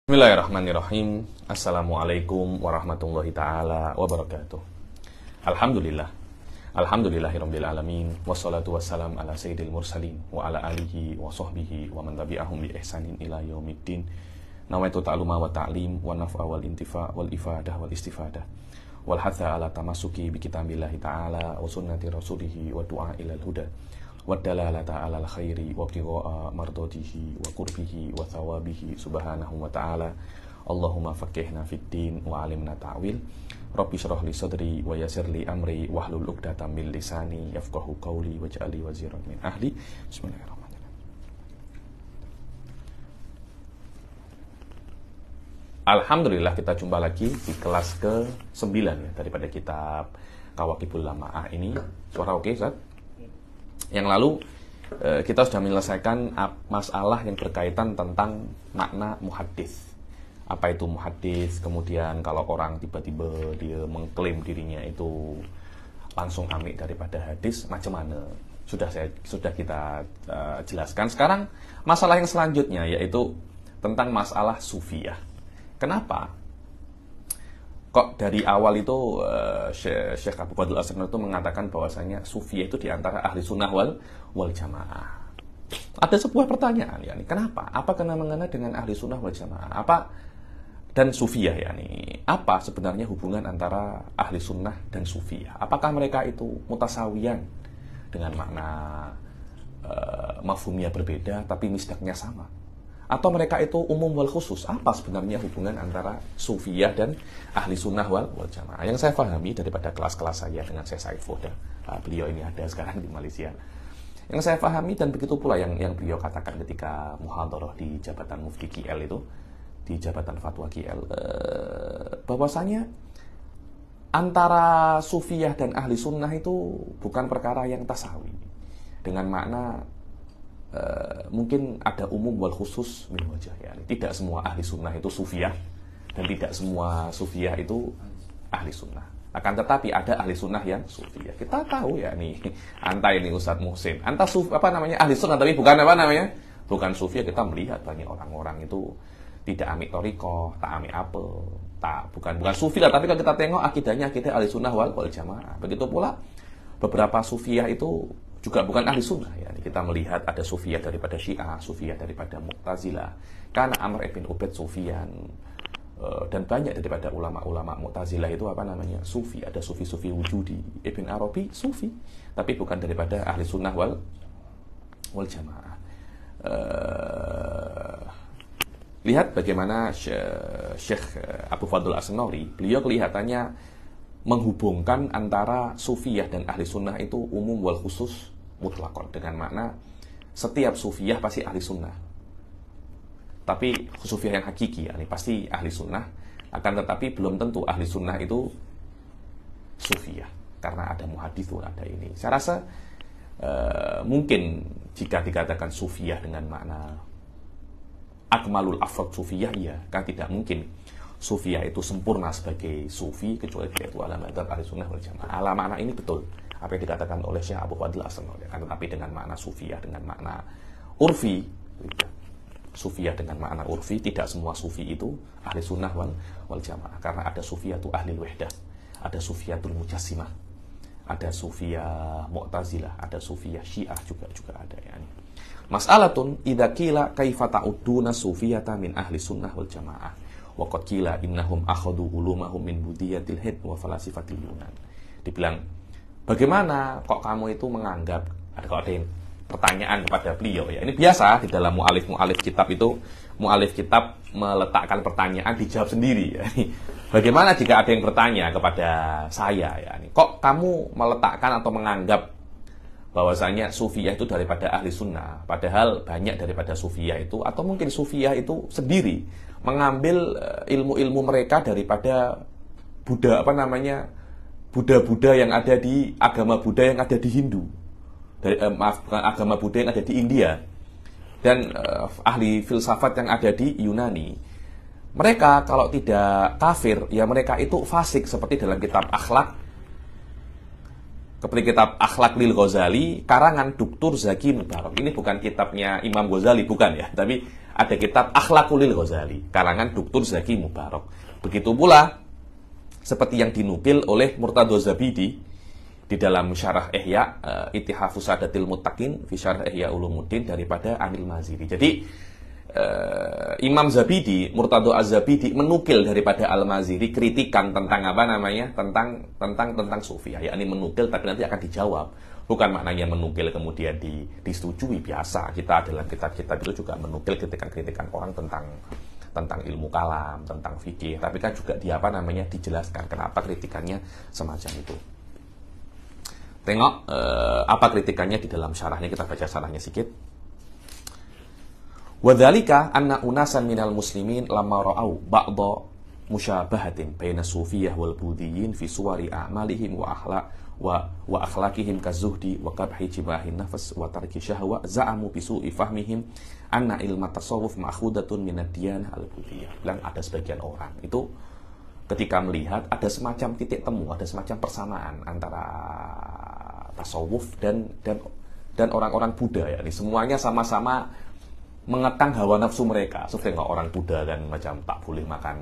Bismillahirrahmanirrahim. Assalamualaikum warahmatullahi ta'ala wabarakatuh. Alhamdulillah. Alhamdulillahirabbil alamin. Wassalatu wassalam ala sayyidil mursalin wa ala alihi wa sahbihi wa man tabi'ahum bi ihsanin ila yaumiddin. Nawaitu ta'luma wa ta'lim wa naf'a wal intifa wal ifadah wal istifadah wal hatha ala tamassuki bi kitabillahi ta'ala wa sunnati rasulihi wa du'a ilal huda wa dalalata ala al-khairi wa ibtigha'a mardatihi wa qurbihi wa thawabihi subhanahu wa ta'ala. Allahumma faqihna fid din wa alimna ta'wil. Rabbi shrah li sadri wa yassir li amri wahlul 'uqdatam min lisani yafqahu qawli waj'alni waziran min ahli. Bismillahirrahmanirrahim. Alhamdulillah, kita jumpa lagi di kelas ke-9 ya, daripada kitab Kawakibul Lama'ah ini. Suara oke, Ustaz? Yang lalu kita sudah menyelesaikan masalah yang berkaitan tentang makna muhaddits. Apa itu muhaddits? Kemudian kalau orang tiba-tiba dia mengklaim dirinya itu langsung ambil daripada hadis, macam mana? Sudah kita jelaskan. Sekarang masalah yang selanjutnya yaitu tentang masalah sufiyah. Kenapa? Kok dari awal itu Syekh Abu Fadl Al-Asnari itu mengatakan bahwasanya sufiyah itu diantara ahli sunnah wal jamaah. Ada sebuah pertanyaan, yakni kenapa? Apa kena-mengena dengan ahli sunnah wal jamaah? Apa dan sufiyah, yakni apa sebenarnya hubungan antara ahli sunnah dan sufiyah? Apakah mereka itu mutasawiyan dengan makna mafhumnya berbeda tapi misdaknya sama? Atau mereka itu umum wal khusus? Apa sebenarnya hubungan antara sufiyah dan ahli sunnah wal jamaah? Yang saya pahami daripada kelas-kelas saya dengan Syekh Said Foda, beliau ini ada sekarang di Malaysia. Yang saya pahami dan begitu pula yang beliau katakan ketika muhadharah di jabatan Mufti KL itu, di jabatan fatwa KL, bahwasanya antara sufiyah dan ahli sunnah itu bukan perkara yang tasawi. Dengan makna mungkin ada umum wal khusus min wajah, ya. Tidak semua ahli sunnah itu sufiyah dan tidak semua sufiyah itu ahli sunnah. Akan tetapi ada ahli sunnah yang sufiyah. Kita tahu ya nih, anta ini Ustadz Muhsin, anta ahli sunnah tapi bukan bukan sufiyah. Kita melihat banyak orang-orang itu tidak ambil thariqah, tak ambil apa, bukan sufi lah, tapi kalau kita tengok akidahnya akidah ahli sunnah wal jamaah. Begitu pula beberapa sufiyah itu juga bukan ahli sunnah, ya. Kita melihat ada sufiyah daripada Syiah, sufiyah daripada Mu'tazilah, karena Amr ibn Ubaid Sufyan, dan banyak daripada ulama-ulama Mu'tazilah itu sufi. Ada sufi-sufi wujudi, Ibn Arabi sufi, tapi bukan daripada ahli sunnah wal jamaah. Lihat bagaimana Syekh Abu Fadl Al-Asnari, beliau kelihatannya menghubungkan antara sufiyah dan ahli sunnah itu umum wal khusus mutlakon, dengan makna setiap sufiyah pasti ahli sunnah, tapi sufiyah yang hakiki, ini pasti ahli sunnah. Akan tetapi belum tentu ahli sunnah itu sufiyah, karena ada muhadithun, ada ini. Saya rasa mungkin jika dikatakan sufiyah dengan makna akmalul afrad sufiyah, ya kan tidak mungkin sufiyah itu sempurna sebagai sufi kecuali dia itu ala madzhab ahli sunnah wal jamaah. Ala makna ini betul apa yang dikatakan oleh Syekh Abu Fadl Al-Asnari, kan, tetapi dengan makna sufiyah dengan makna urfi. Sufiyah dengan makna urfi, tidak semua sufi itu ahli sunnah wal jamaah, karena ada sufiyah itu ahli wahdah, ada sufiyatul mujassimah, ada sufiyah Mu'tazilah, ada sufiyah Syiah juga ada, ya. Mas'alatun idza qila kaifa ta'udduna sufiyata min ahli sunnah wal jamaah wa qad qila innahum akhadhu ulumahum min budiyatil hid wa falasifatil yunan. Dibilang, bagaimana kok kamu itu menganggap, kalau ada yang pertanyaan kepada beliau, ya ini biasa di dalam mu'alif kitab itu, mu'alif kitab meletakkan pertanyaan dijawab sendiri, ya. Bagaimana jika ada yang bertanya kepada saya, ya ini, kok kamu meletakkan atau menganggap bahwasanya sufiyah itu daripada ahli sunnah, padahal banyak daripada sufiyah itu, atau mungkin sufiyah itu sendiri mengambil ilmu-ilmu mereka daripada Buddha Buddha yang ada di agama Buddha yang ada di Hindu, agama Buddha yang ada di India, dan ahli filsafat yang ada di Yunani. Mereka kalau tidak kafir, ya mereka itu fasik, seperti dalam kitab Akhlak seperti kitab Akhlak lil Ghazali karangan Dr. Zaki Mubarak. Ini bukan kitabnya Imam Ghazali, bukan ya, tapi ada kitab Akhlakul lil Ghazali karangan Dr. Zaki Mubarak. Begitu pula seperti yang dinukil oleh Murtadho Zabidi di dalam syarah Ihya Ittihafus Sadatil Muttaqin fi syarah Ihya Ulumuddin daripada Anil Maziri. Jadi Imam Zabidi, Murtadho Az-Zabidi menukil daripada Al-Maziri kritikan tentang apa namanya? Tentang Sufi. Yakni menukil tapi nanti akan dijawab. Bukan maknanya menukil kemudian disetujui, biasa. Kita dalam kitab-kitab itu juga menukil kritikan-kritikan orang tentang ilmu kalam, tentang fikih. Tapi kan juga dijelaskan kenapa kritikannya semacam itu. Tengok apa kritikannya di dalam syarahnya, kita baca syarahnya sedikit. Wadzalika anna unasan minal muslimin lamma ra'au ba'dha musyabahatin baina sufiyyah wal budiyyin fi suwari a'malihim wa akhlaqihim kazuhdi wa qabhi jibahin nafs wa tarki syahwa za'amu bisu'i fahmihim anna ilma tasawuf ma'khudatun minad diyanah al-budiyyah. Bilang ada sebagian orang itu ketika melihat ada semacam titik temu, ada semacam persamaan antara tasawuf dan orang-orang Buddha, ya. Ini semuanya sama-sama mengekang hawa nafsu mereka. Seperti orang Buddha kan macam tak boleh makan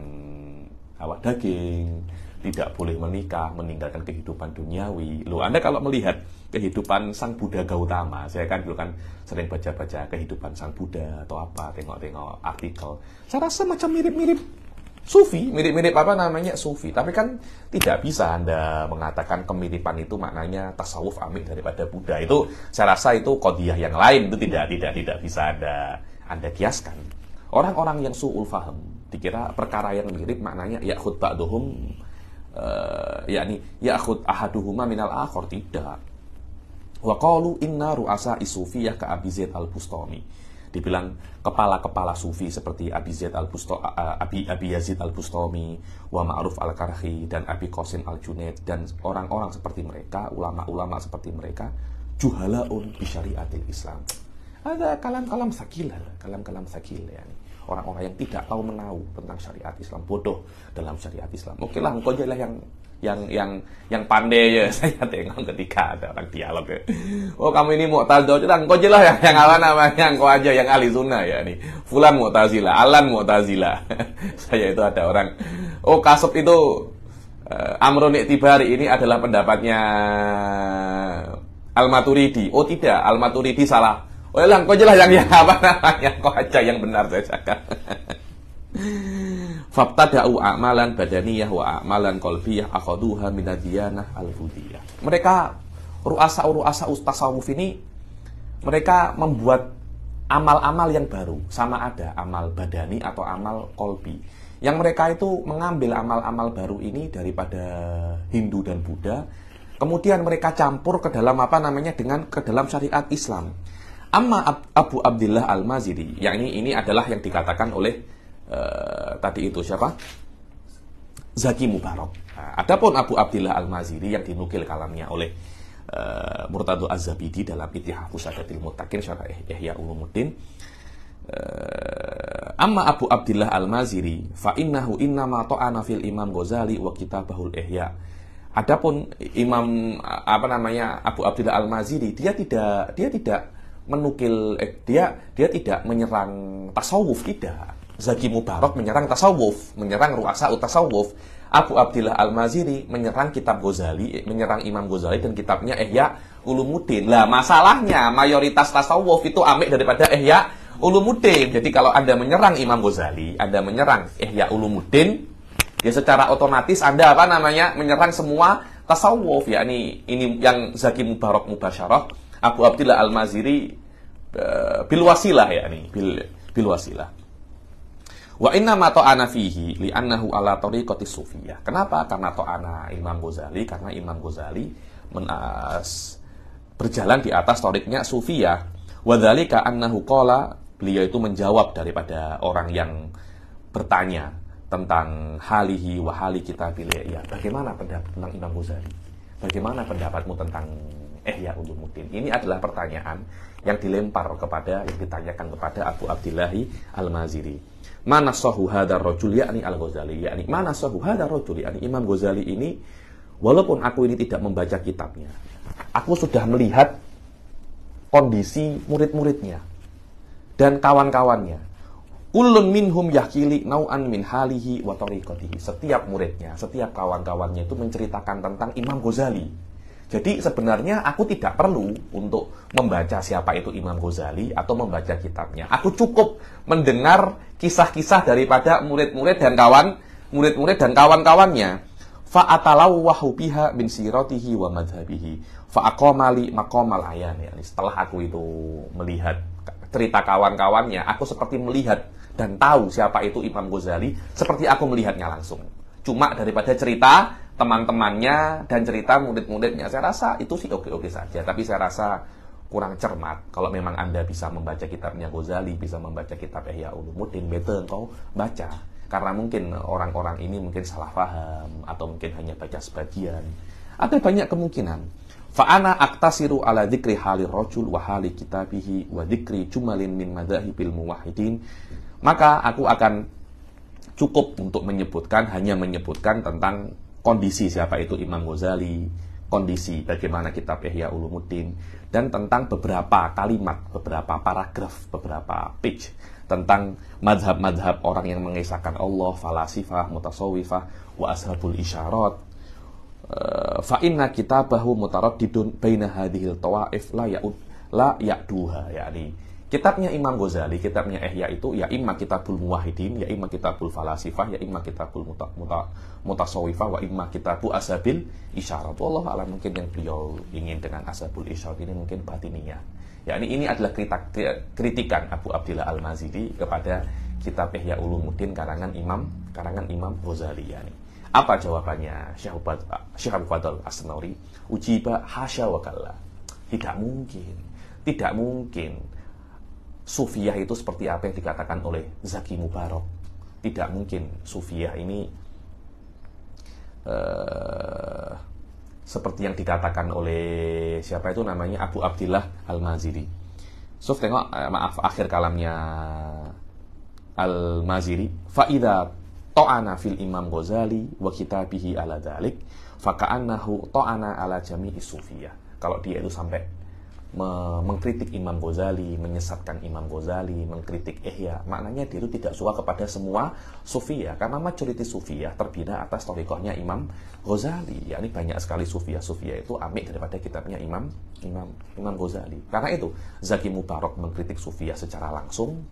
daging, tidak boleh menikah, meninggalkan kehidupan duniawi. Loh, Anda kalau melihat kehidupan Sang Buddha Gautama, saya kan dulu kan sering baca-baca kehidupan Sang Buddha atau apa, tengok-tengok artikel. Saya rasa macam mirip-mirip Sufi, mirip-mirip Sufi. Tapi kan tidak bisa Anda mengatakan kemiripan itu maknanya tasawuf ambil daripada Buddha. Itu saya rasa itu qadiyah yang lain, itu tidak bisa Anda kiaskan. Orang-orang yang su'ul faham dikira perkara yang mirip maknanya ya'khud ba'duhum yakni ya'khud ahaduhuma minal akhar, tidak. Wa qalu inna ru'asa isufiyah ka Abi Zaid al-Bustami. Dibilang kepala-kepala sufi seperti Abi Yazid al-Bustami, wa Ma'ruf al-Karhi dan Abi Qasim al-Junaid dan orang-orang seperti mereka, ulama-ulama seperti mereka, juhalaun bi syariatil Islam. Ada kalam-kalam sakil ya. Orang-orang yang tidak tahu menahu tentang syariat Islam, bodoh dalam syariat Islam. Oke lah, engkau aja lah yang pandai ya. Saya tengok ketika ada orang dialog ya. Oh, kamu ini Mu'tazilah, engkau aja lah yang apa namanya, engkau aja yang ahli sunnah ya nih. Fulan Mu'tazilah, Alan Mu'tazilah. Saya itu ada orang, oh Kasab itu Amrun Iktibari ini adalah pendapatnya Al-Maturidi. Oh tidak, Al-Maturidi salah. Oh ya, engkau aja lah yang apa namanya, engkau aja yang benar, saya cakap. Fabtada'u a'malan badaniyah wa a'malan qalbiyah akhaduha minadiyanah al-budiyah. Mereka ru'asa tasawuf ini mereka membuat amal-amal yang baru, sama ada amal badani atau amal qalbi. Yang mereka itu mengambil amal-amal baru ini daripada Hindu dan Buddha, kemudian mereka campur ke dalam ke dalam syariat Islam. Amma Abu Abdillah Al-Maziri, yang ini adalah yang dikatakan oleh tadi itu siapa? Zaki Mubarak. Nah, adapun Abu Abdillah Al-Maziri yang dinukil kalamnya oleh Murtadho Az-Zabidi dalam Ittihafus Sadatil Muttaqin syarah Ihya Ulumuddin. Amma Abu Abdillah Al-Maziri fa innahu innama ta'ana fil Imam Ghazali wa kitabahul Ihya. Adapun Imam Abu Abdillah Al-Maziri, dia tidak menukil dia tidak menyerang tasawuf, tidak. Zaki Mubarak menyerang tasawuf, menyerang ru'asa tasawuf. Abu Abdillah Al-Maziri menyerang kitab Ghazali, menyerang Imam Ghazali dan kitabnya Ihya Ulumuddin. Lah masalahnya mayoritas tasawuf itu ambil daripada Ihya Ulumuddin. Jadi kalau Anda menyerang Imam Ghazali, Anda menyerang Ihya Ulumuddin, ya secara otomatis Anda menyerang semua tasawuf. Yakni ini yang Zaki Mubarak mubasyarah, Abu Abdillah Al-Maziri bil wasilah, yakni bil wasilah. Wa inna ma ta'ana fihi li'annahu ala tariqati sufiyah. Kenapa? Karena ta'ana Imam Ghazali, karena Imam Ghazali berjalan di atas tariqnya sufiyah. Wa dzalika annahu qala, beliau itu menjawab daripada orang yang bertanya tentang halihi wa hali kitabil Ihya. Bagaimana pendapat tentang Imam Ghazali? Bagaimana pendapatmu tentang Ihya Ulumuddin? Ini adalah pertanyaan yang ditanyakan kepada Abu Abdillah Al-Maziri. Mana sahu hadar rajul yakni Al-Ghazali, yakni mana sahu hadar rajul, yakni Imam Ghazali ini Walaupun aku ini tidak membaca kitabnya, aku sudah melihat kondisi murid-muridnya dan kawan-kawannya. Kullun minhum yahkili nau'an min halihi wa tariqatihi. Setiap muridnya, setiap kawan-kawannya itu menceritakan tentang Imam Ghazali. Jadi sebenarnya aku tidak perlu untuk membaca siapa itu Imam Ghazali atau membaca kitabnya. Aku cukup mendengar kisah-kisah daripada murid-murid dan kawan-kawannya. Fa'atalawwahu biha min siratihi wa madhabihi fa'aqamali maqamal ayan. Setelah aku itu melihat cerita kawan-kawannya, aku seperti melihat dan tahu siapa itu Imam Ghazali seperti aku melihatnya langsung. Cuma daripada cerita teman-temannya dan cerita murid-muridnya, saya rasa itu sih oke-oke saja. Tapi saya rasa kurang cermat. Kalau memang Anda bisa membaca kitabnya Ghazali, bisa membaca kitab Ihya Ulumuddin, better engkau baca. Karena mungkin orang-orang ini mungkin salah paham atau mungkin hanya baca sebagian. Ada banyak kemungkinan. Fa'ana aktasiru ala dzikri halir rajul wa hali kitabihi wa dzikri jumalin min madzahibil muwahhidin. Maka aku akan cukup untuk hanya menyebutkan tentang kondisi siapa itu Imam Ghazali, kondisi bagaimana kitab Ihya Ulumuddin, dan tentang beberapa kalimat, beberapa paragraf, beberapa page tentang madhab-madhab orang yang mengisahkan Allah, falasifah, mutasawwifah, wa ashabul isyarat. Fa inna kitabahu mutaraddidun baina hadhil tawaif la ya'duha. Yani kitabnya Imam Ghazali, kitabnya Ihya itu ya imma kitabul muwahhidin, ya imma kitabul falasifah, ya imma kitabul mutasawwifah, wa imma kitabu ashabil isyarat. Wallahu a'lam, mungkin yang beliau ingin dengan ashabul isyarat ini mungkin batiniyah. Ya, ini adalah kritikan Abu Abdillah Al-Maziri kepada kitab Ihya Ulumuddin karangan Imam Ghazali. Yani. Apa jawabannya Syekh Abu Fadl As-Sanauri? Ujiba hasya wa kalla. Tidak mungkin Sufiyah itu seperti apa yang dikatakan oleh Zaki Mubarak. Tidak mungkin Sufiyah ini seperti yang dikatakan oleh siapa itu namanya Abu Abdillah Al-Maziri. So tengok akhir kalamnya Al-Maziri, fa idza ta'ana fil Imam Ghazali wa kitabihi ala dzalik fa ka'annahu ta'ana ala jami'i sufiyah. Kalau dia itu sampai mengkritik Imam Ghazali, menyesatkan Imam Ghazali, mengkritik Ihya, maknanya dia itu tidak suka kepada semua Sufiyah, karena majoriti Sufiyah terbina atas thariqahnya Imam Ghazali. Ya, ini banyak sekali Sufiyah itu ambil daripada kitabnya Imam Ghazali. Karena itu Zaki Mubarak mengkritik Sufiyah secara langsung,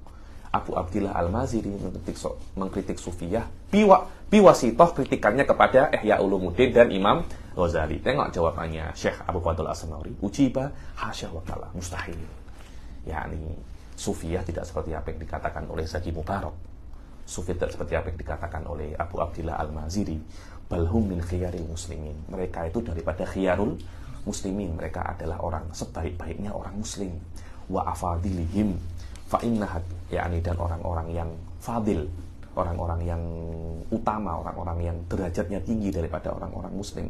Abu Abdillah Al-Maziri mengkritik Sufiyah, biwasitoh kritikannya kepada Ihya Ulumuddin dan Imam Ghazali. Tengok jawabannya Syekh Abu Fadl As-Sanauri. Ujiba hasya wa kalla, mustahil. Yani Sufiyah tidak seperti apa yang dikatakan oleh Zaki Mubarak. Sufiyah tidak seperti apa yang dikatakan oleh Abu Abdillah Al-Maziri. Balhum min khiyaril muslimin. Mereka itu daripada khiyarul muslimin. Mereka adalah orang sebaik-baiknya orang muslim. Wa afadilihim fa innahat, yakni dan orang-orang yang fadil, orang-orang yang utama, orang-orang yang derajatnya tinggi daripada orang-orang muslim.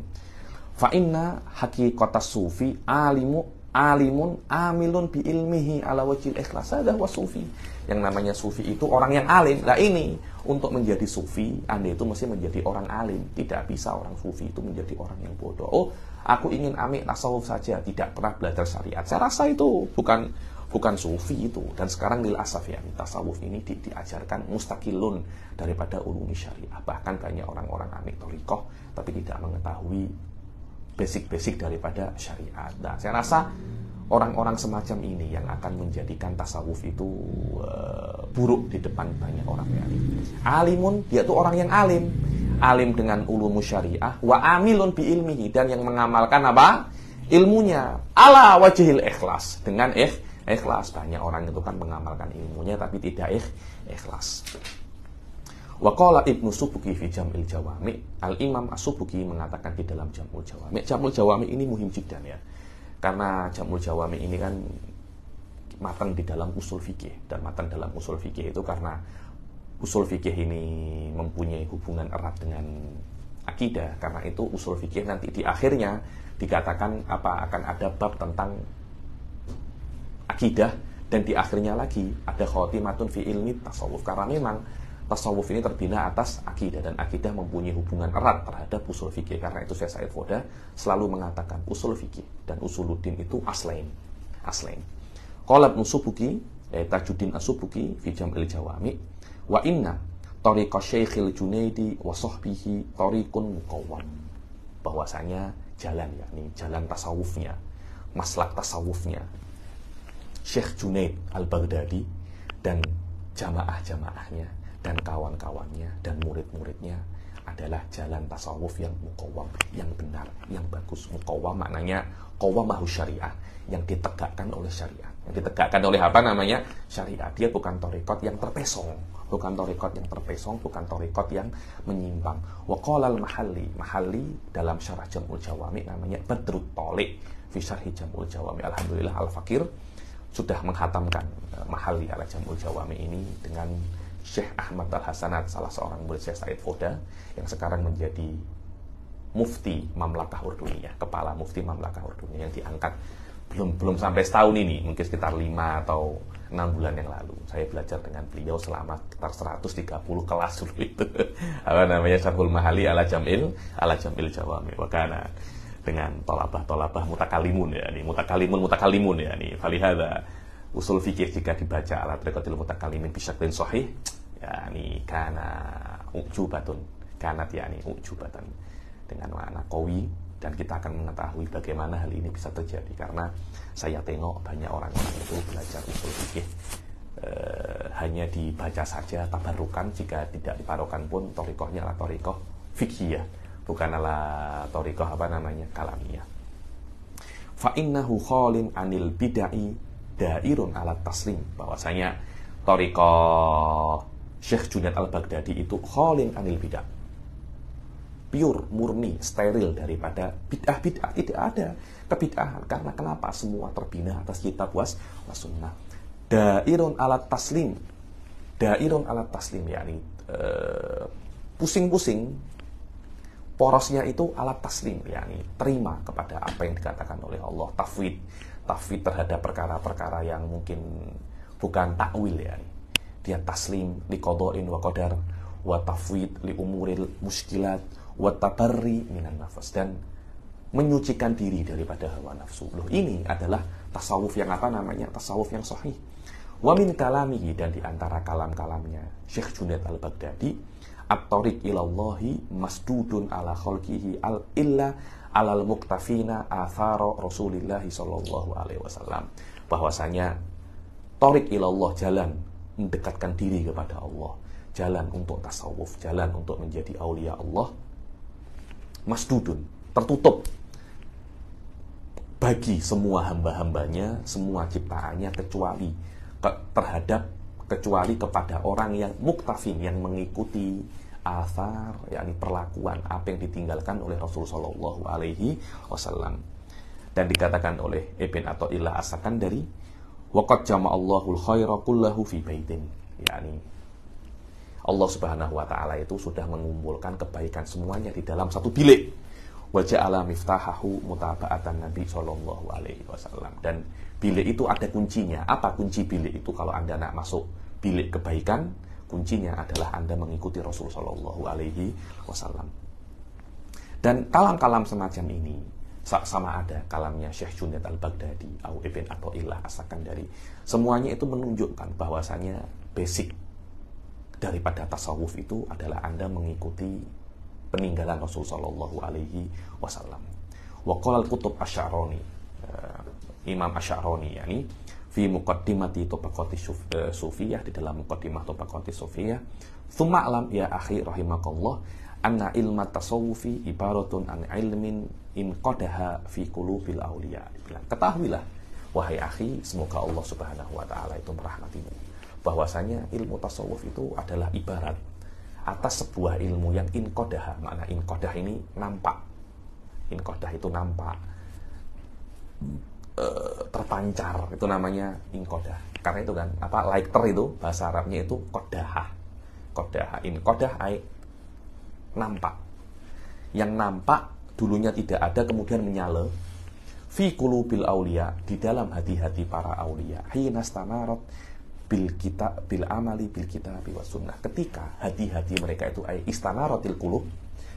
Fa inna haqiqatas sufi alimun amilun bi ilmihi ala wajhil ikhlas. Hadha wa sufi. Yang namanya sufi itu orang yang alim. Lah ini untuk menjadi sufi, Anda itu mesti menjadi orang alim. Tidak bisa orang sufi itu menjadi orang yang bodoh. Oh, aku ingin ambil tasawuf saja, tidak pernah belajar syariat. Saya rasa itu bukan sufi itu. Dan sekarang lil asaf ya, tasawuf ini diajarkan mustaqilun daripada ulumi syariah. Bahkan banyak orang-orang ambil thariqah tapi tidak mengetahui basic-basic daripada syariat. Nah, saya rasa orang-orang semacam ini yang akan menjadikan tasawuf itu buruk di depan banyak orang yang alimun, dia itu orang yang alim dengan ulumu syariah, wa amilun bi ilmihi, dan yang mengamalkan apa? Ilmunya ala wajhil ikhlas, dengan ikhlas. Banyak orang itu kan mengamalkan ilmunya tapi tidak ikhlas. Wa qala Ibnu Subki fi Jam'il Jawami', Al-Imam As-Subki mengatakan di dalam Jam'ul Jawami'. Jam'ul Jawami' ini muhim jiddan ya. Karena Jam'ul Jawami' ini kan matan di dalam usul fikih, dan matan dalam usul fikih itu karena usul fikih ini mempunyai hubungan erat dengan akidah. Karena itu usul fikih nanti di akhirnya dikatakan akan ada bab tentang akidah, dan di akhirnya lagi ada khotimatun fi ilmi tasawuf. Karena memang tasawuf ini terbina atas akidah, dan akidah mempunyai hubungan erat terhadap usul fikih. Karena itu Syekh Said Foda selalu mengatakan usul fikih dan usuluddin itu aslain. Qala Ibnu Subuki, Tajuddin As-Subuki fi Jam'il Jawami, wa inna tariqa Syekhil Junaidi wa sahbihi tariqun muqawwam. Bahwasanya jalan, yakni jalan tasawufnya, maslak tasawufnya Syekh Junaid Al-Baghdadi dan jamaah-jamaahnya dan kawan-kawannya dan murid-muridnya adalah jalan tasawuf yang muqawwam, yang benar, yang bagus. Muqawwam maknanya qawwamahu syariah, yang ditegakkan oleh syariat. Yang ditegakkan oleh apa namanya? Syariat. Dia bukan thariqat yang terpesong, bukan thariqat yang menyimpang. Wa qala al-Mahalli dalam syarah Jam'ul Jawami namanya Badrut Thaliq fi syarh Jam'ul Jawami. Alhamdulillah Al-Fakir sudah menghatamkan Mahalli ala Jam'ul Jawami ini dengan Syekh Ahmad Al-Hasanat, salah seorang murid Syekh Said Foda yang sekarang menjadi mufti Mamlakah Urduniyah, kepala mufti Mamlakah Urduniyah, yang diangkat belum sampai setahun ini, mungkin sekitar 5 atau 6 bulan yang lalu. Saya belajar dengan beliau selama sekitar 130 kelas dulu itu. Apa namanya? Syarhul Mahalli ala Jam'il Jawami. Wakana dengan tolabah mutakalimun, ya nih, mutakalimun ya nih. Falihada usul fikih jika dibaca ala tariqatil mutakalimin bisyaklin sahih, ya nih kanat ujubatan dengan makna qawi. Dan kita akan mengetahui bagaimana hal ini bisa terjadi, karena saya tengok banyak orang-orang itu belajar usul fikih hanya dibaca saja tabarukan, jika tidak diparokan pun thariqahnya adalah thariqah fikhiyah, bukan ala thariqah kalamiyah. Fa innahu khalin anil bid'ai dairun ala taslim. Bahwasanya thariqah Syekh Junaid Al-Baghdadi itu khalin anil bid'ah, pure, murni, steril daripada bid'ah. Tidak ada kebid'ahan. Karena kenapa? Semua terbina atas kitab was sunnah. Dairun alat taslim, yakni pusing-pusing, porosnya itu alat taslim, yakni terima kepada apa yang dikatakan oleh Allah. Tafwid terhadap perkara-perkara yang mungkin bukan takwil, yakni dia taslim li qada'in wa qadar, wa tafwid li umuril muskilat, wa tabarri minan nafas, dan menyucikan diri daripada hawa nafsu. Loh, ini adalah tasawuf yang tasawuf yang sahih. Wa min kalamihi, dan diantara kalam-kalamnya Syekh Junaid Al-Baghdadi, at-tariq ilallahi masdudun ala khalqihi illa alal muktafina athara Rasulillahi sallallahu alaihi wasallam. Bahwasanya tariq ilallah, jalan mendekatkan diri kepada Allah, jalan untuk tasawuf, jalan untuk menjadi aulia Allah, masdudun, tertutup bagi semua hamba-hambanya, semua ciptaannya, kecuali kepada orang yang muktafin, yang mengikuti athar, yakni perlakuan apa yang ditinggalkan oleh Rasulullah Shallallahu Alaihi Wasallam. Dan dikatakan oleh Ibn Athaillah As-Sakandari, waqad jama'allahul khaira kullahu fi baitin, yakni Allah Subhanahu wa taala itu sudah mengumpulkan kebaikan semuanya di dalam satu bilik. Wa ja'ala miftahahu mutaba'atan Nabi sallallahu alaihi wasallam. Dan bilik itu ada kuncinya. Apa kunci bilik itu? Kalau Anda nak masuk bilik kebaikan, kuncinya adalah Anda mengikuti Rasul sallallahu alaihi wasallam. Dan kalam-kalam semacam ini sama ada kalamnya Syekh Junaid Al-Baghdadi atau Ibn Athaillah As-Sakandari. Semuanya itu menunjukkan bahwasanya basic daripada tasawuf itu adalah Anda mengikuti peninggalan Rasul sallallahu alaihi wasallam. Wa qala al-Qutb Asy'arani, Imam Asy'arani, yakni fi muqaddimati tabaqati sufiyah, di dalam muqaddimah tabaqati sufiyah, tsumma alam ya akhi rahimakallah anna ilma tasawufi ibaratun an ilmin in qadaha fi qulubil awliya. Ketahuilah wahai akhi, semoga Allah Subhanahu wa taala itu merahmatimu, bahwasanya ilmu tasawuf itu adalah ibarat atas sebuah ilmu yang inqadah. Makna inqadah ini nampak. Inqadah itu nampak, terpancar, itu namanya inqadah. Karena itu kan lighter itu bahasa Arabnya itu qadaha. Inqadah ai nampak. Yang nampak dulunya tidak ada, kemudian menyala. Fi qulubil auliya, di dalam hati-hati para aulia. Hina stamarat bil amali bil kitab was sunnah. Ketika hati-hati mereka itu istanaratil qulub,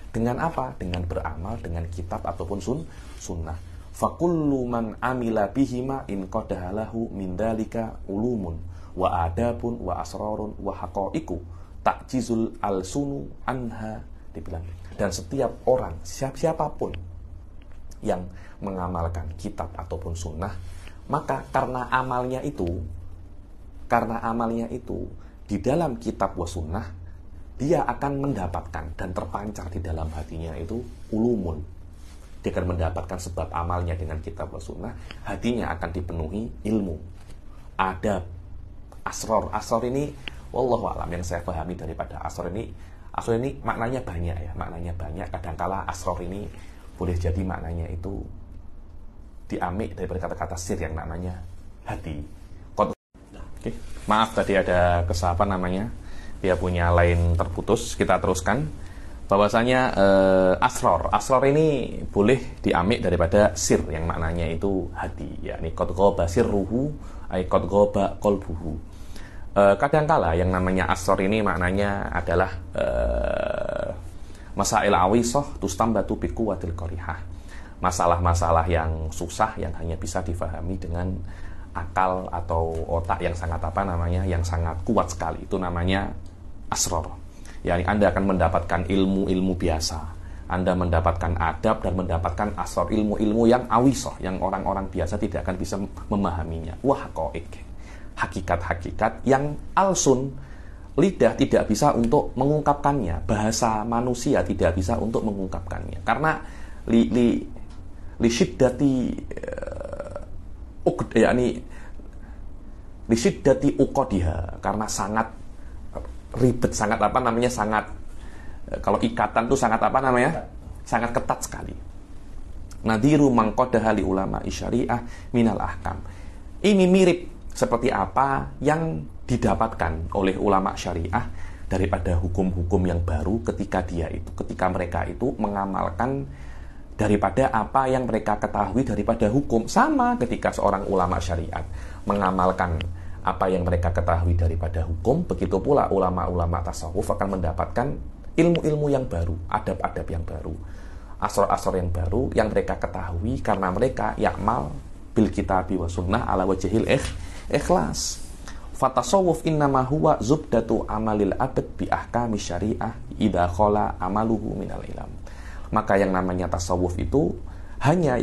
dengan apa? Dengan beramal dengan kitab ataupun sunnah. Fakullu man amila bihima in qadahalahu min dalika ulumun wa adabun wa asrarun wa haqaiqu ta'jizul al-sunu anha, dibilang. Dan setiap orang, siapapun yang mengamalkan kitab ataupun sunnah, maka karena amalnya itu di dalam kitab wa sunnah, dia akan mendapatkan dan terpancar di dalam hatinya itu ulumun. Dia akan mendapatkan sebab amalnya dengan kitab wa sunnah, hatinya akan dipenuhi ilmu, adab, asror. Asror ini wallahu alam, yang saya pahami daripada asror ini maknanya banyak ya, maknanya banyak. Kadangkala asror ini boleh jadi maknanya itu diambil daripada kata-kata sir yang namanya hati. Oke. Maaf tadi ada dia punya line terputus. Kita teruskan bahwasanya asror ini boleh diambil daripada sir yang maknanya itu hati, yakni qad ghaba sirruhu ay qad ghaba qalbuhu. Kadangkala yang namanya asror ini maknanya adalah masail awisah tustambatu bi quwwatil qarihah. Masalah-masalah yang susah yang hanya bisa difahami dengan akal atau otak yang sangat yang sangat kuat sekali, itu namanya asror. Yani Anda akan mendapatkan ilmu-ilmu biasa, Anda mendapatkan adab dan mendapatkan asror, ilmu-ilmu yang awisah, yang orang-orang biasa tidak akan bisa memahaminya. Wah, hakikat-hakikat yang alsun, lidah tidak bisa untuk mengungkapkannya, bahasa manusia tidak bisa untuk mengungkapkannya, karena li syiddati uqadiha, karena sangat ribet, sangat sangat, kalau ikatan itu sangat sangat ketat sekali. Nadiru mangqadaha li ulama syariah minal ahkam. Ini mirip seperti apa yang didapatkan oleh ulama syariah daripada hukum-hukum yang baru ketika mereka itu mengamalkan daripada apa yang mereka ketahui daripada hukum. Sama ketika seorang ulama syariat mengamalkan apa yang mereka ketahui daripada hukum, begitu pula ulama-ulama tasawuf akan mendapatkan ilmu-ilmu yang baru, adab-adab yang baru, asrar-asrar yang baru yang mereka ketahui karena mereka ya'mal bil kitabi wa sunnah ala wajhil ikhlas. Fatasawuf innama huwa zubdatu amalil abad bi ahkami syariah idza khala amaluhu minal ilm. Maka yang namanya tasawuf itu hanya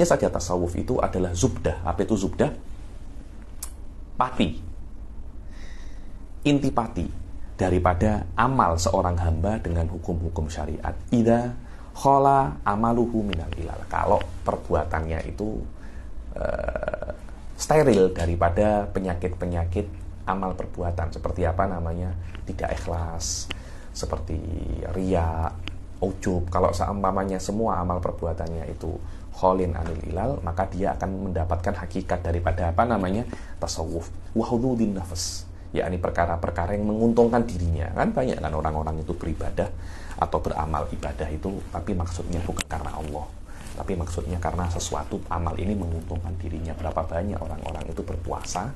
saja tasawuf itu adalah zubdah. Apa itu zubdah? Intipati daripada amal seorang hamba dengan hukum-hukum syariat. Idza khala amaluhu minal ilal. Kalau perbuatannya itu steril daripada penyakit-penyakit amal perbuatan, seperti tidak ikhlas, seperti riya, ujub. Kalau seumpamanya semua amal perbuatannya itu kholin anil ilal, maka dia akan mendapatkan hakikat daripada tasawuf wa hududin nafs, yakni perkara-perkara yang menguntungkan dirinya. Kan banyak kan orang-orang itu beribadah atau beramal ibadah itu, tapi maksudnya bukan karena Allah, tapi maksudnya karena sesuatu amal ini menguntungkan dirinya. Berapa banyak orang-orang itu berpuasa,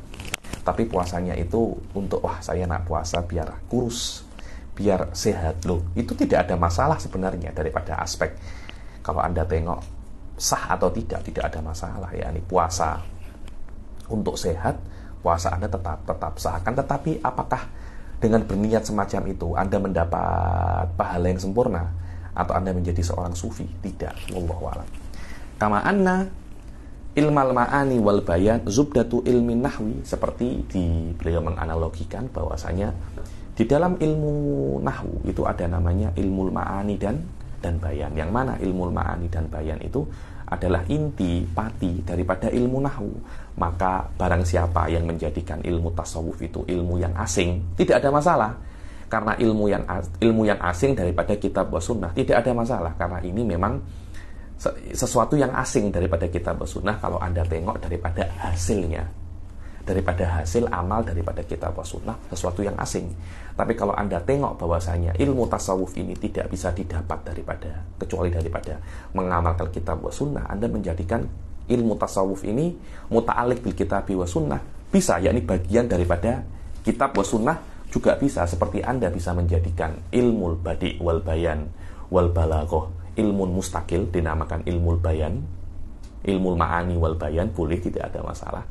tapi puasanya itu untuk saya nak puasa biar kurus, biar sehat. Loh, itu tidak ada masalah sebenarnya daripada aspek kalau Anda tengok sah atau tidak ada masalah. Yakni puasa untuk sehat, puasa Anda tetap sah. Akan tetapi apakah dengan berniat semacam itu Anda mendapat pahala yang sempurna atau Anda menjadi seorang sufi? Tidak. Wallahu a'lam. Kama anna ilmal ma'ani wal bayan zubdatu ilmin nahwi, seperti beliau menganalogikan bahwasanya di dalam ilmu nahwu itu ada namanya ilmul ma'ani dan bayan. Yang mana ilmul ma'ani dan bayan itu adalah inti pati daripada ilmu nahwu. Maka barang siapa yang menjadikan ilmu tasawuf itu ilmu yang asing, tidak ada masalah. Karena ilmu yang asing daripada kitab wa sunnah tidak ada masalah, karena ini memang sesuatu yang asing daripada kitab wa sunnah. Kalau Anda tengok daripada hasilnya, daripada hasil amal daripada kitab wa sunnah, sesuatu yang asing. Tapi kalau Anda tengok bahwasanya ilmu tasawuf ini tidak bisa didapat kecuali daripada mengamalkan kitab wa sunnah, Anda menjadikan ilmu tasawuf ini muta'alliq bil kitab wa sunnah, bisa, yakni bagian daripada kitab wa sunnah juga bisa, seperti Anda bisa menjadikan ilmu badi wal bayan wal balaghah ilmu mustakil, dinamakan ilmu bayan, ilmu ma'ani wal bayan, boleh, tidak ada masalah.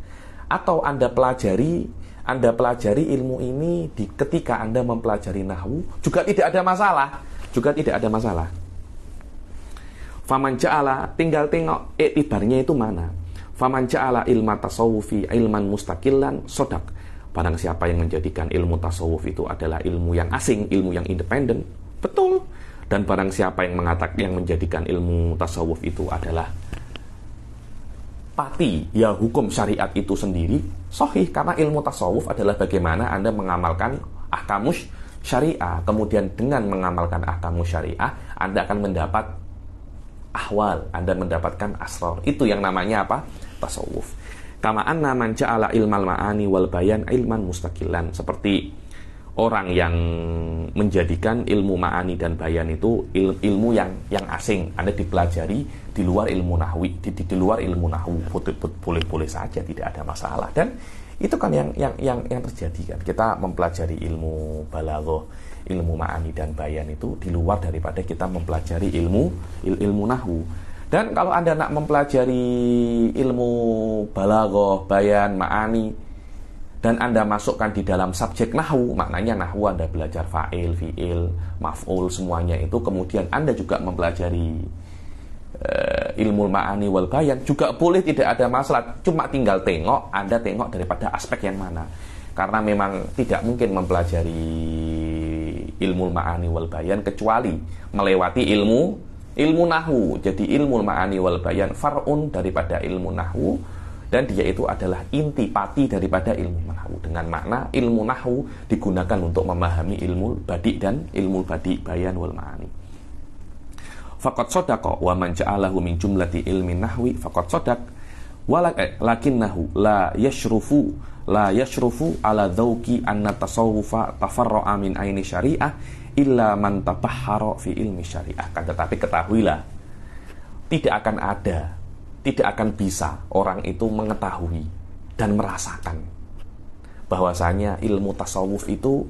Atau Anda pelajari ilmu ini ketika Anda mempelajari nahwu juga tidak ada masalah. Faman ja'ala, tinggal tengok iktibarnya itu mana. Faman ja'ala ilma tasawufi ilman mustaqilan sodak. Barang siapa yang menjadikan ilmu tasawuf itu adalah ilmu yang asing, ilmu yang independen, betul. Dan barang siapa yang menjadikan ilmu tasawuf itu adalah pati, ya hukum syariat itu sendiri, sahih. Karena ilmu tasawuf adalah bagaimana Anda mengamalkan ahkamus syariah. Kemudian dengan mengamalkan ahkamus syariah, Anda akan mendapat ahwal, Anda mendapatkan asrar. Itu yang namanya apa? Tasawuf. Kama anna man ja'ala ilmal ma'ani wal bayan ilman mustaqilan. Seperti orang yang menjadikan ilmu ma'ani dan bayan itu ilmu yang asing, Anda dipelajari di luar ilmu nahwi, di luar ilmu nahwu, boleh saja, tidak ada masalah. Dan itu kan yang terjadi kan. Kita mempelajari ilmu balaghah, ilmu ma'ani dan bayan itu di luar daripada kita mempelajari ilmu nahwu. Dan kalau Anda nak mempelajari ilmu balaghah, bayan, ma'ani, dan Anda masukkan di dalam subjek nahwu, maknanya nahwu Anda belajar fa'il, fi'il, maf'ul, semuanya itu, kemudian Anda juga mempelajari ilmu ma'ani wal bayan, juga boleh, tidak ada masalah. Cuma tinggal tengok, Anda tengok daripada aspek yang mana. Karena memang tidak mungkin mempelajari ilmu ma'ani wal bayan kecuali melewati ilmu nahwu. Jadi ilmu ma'ani wal bayan far'un daripada ilmu nahwu, dan dia itu adalah intipati daripada ilmu nahwu. Dengan makna ilmu nahwu digunakan untuk memahami ilmu badi dan ilmu badi, bayan wal ma'ani. Faqad sadaqa wa man ja'alahu min jumlati ilmi nahwi faqad sadaq lakinnahu la yashrufu ala dzauqi anna tasawufa tafarra'a min aini syariah illa man tabahhara fi ilmi syariah. Tetapi ketahuilah, tidak akan bisa orang itu mengetahui dan merasakan bahwasanya ilmu tasawuf itu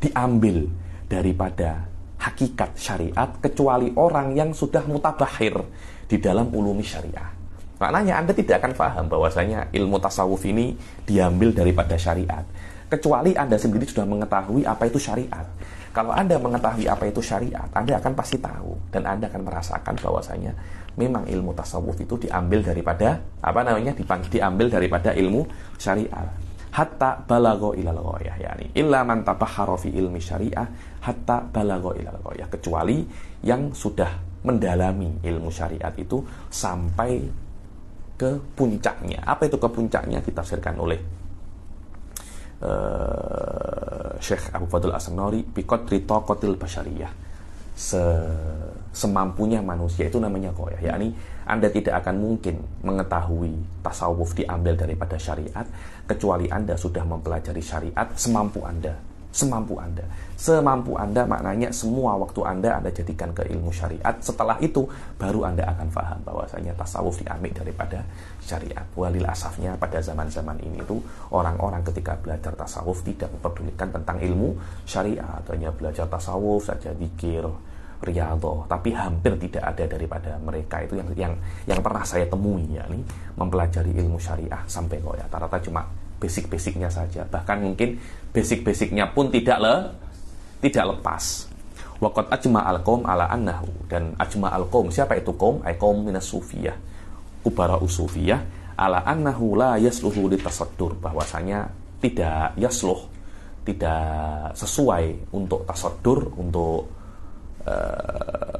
diambil daripada hakikat syariat kecuali orang yang sudah mutabahir di dalam ulumi syariah. Maknanya Anda tidak akan paham bahwasanya ilmu tasawuf ini diambil daripada syariat kecuali Anda sendiri sudah mengetahui apa itu syariat. Kalau Anda mengetahui apa itu syariat, Anda akan pasti tahu dan Anda akan merasakan bahwasanya memang ilmu tasawuf itu diambil daripada diambil daripada ilmu syariat. Hatta balagho ilal ghayah, yani illa man tabahhara fi ilmi syariah hatta balagho ilal ghayah, kecuali yang sudah mendalami ilmu syariat itu sampai ke puncaknya. Apa itu ke puncaknya? Ditafsirkan oleh Syekh Abu Fadl As-Sanari, biqadri taqatil basyariyah, semampunya manusia, itu namanya ghayah. Yakni Anda tidak akan mungkin mengetahui tasawuf diambil daripada syariat kecuali Anda sudah mempelajari syariat semampu Anda. Semampu Anda maknanya semua waktu Anda jadikan ke ilmu syariat. Setelah itu baru Anda akan paham bahwasanya tasawuf diambil daripada syariat. Walil asafnya pada zaman-zaman ini itu orang-orang ketika belajar tasawuf tidak mempedulikan tentang ilmu syariat, hanya belajar tasawuf saja, zikir, riyadhah, tapi hampir tidak ada daripada mereka itu yang pernah saya temui, yakni mempelajari ilmu syariah sampai ghayah. Rata-rata cuma basic-basicnya saja, bahkan mungkin basic-basicnya pun tidak lepas. Waqad ajma'al qaum ala annahu, dan ajma'al qaum, siapa itu qaum? Ay qaum minas sufiyah, kubara usufiyah, ala annahu la yasluhu litasaddur, bahwasanya tidak yasluh, tidak sesuai untuk tasaddur, untuk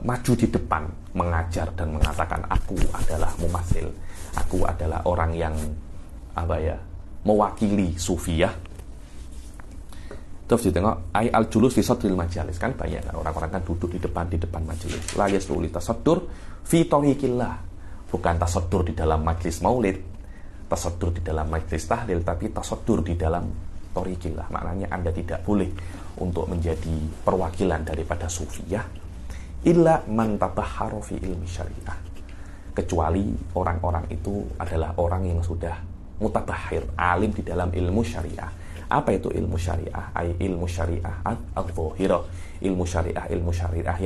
maju di depan mengajar dan mengatakan aku adalah mumatsil, aku adalah orang yang mewakili sufiyah. Terus ditengok ay al julus fi sadril majalis, kan banyak kan orang-orang kan duduk di depan majelis. La yaslu li tasaddur fi tariqillah, bukan tasaddur di dalam majlis maulid, tasaddur di dalam majlis tahlil, tapi tasaddur di dalam tariqillah. Maknanya Anda tidak boleh untuk menjadi perwakilan daripada sufiyah illa man tabahhara fi ilmi syariah, kecuali orang-orang itu adalah orang yang sudah mutabahir, alim di dalam ilmu syariah. Apa itu ilmu syariah? Ilmu syariah al-dhahira. Ilmu syariah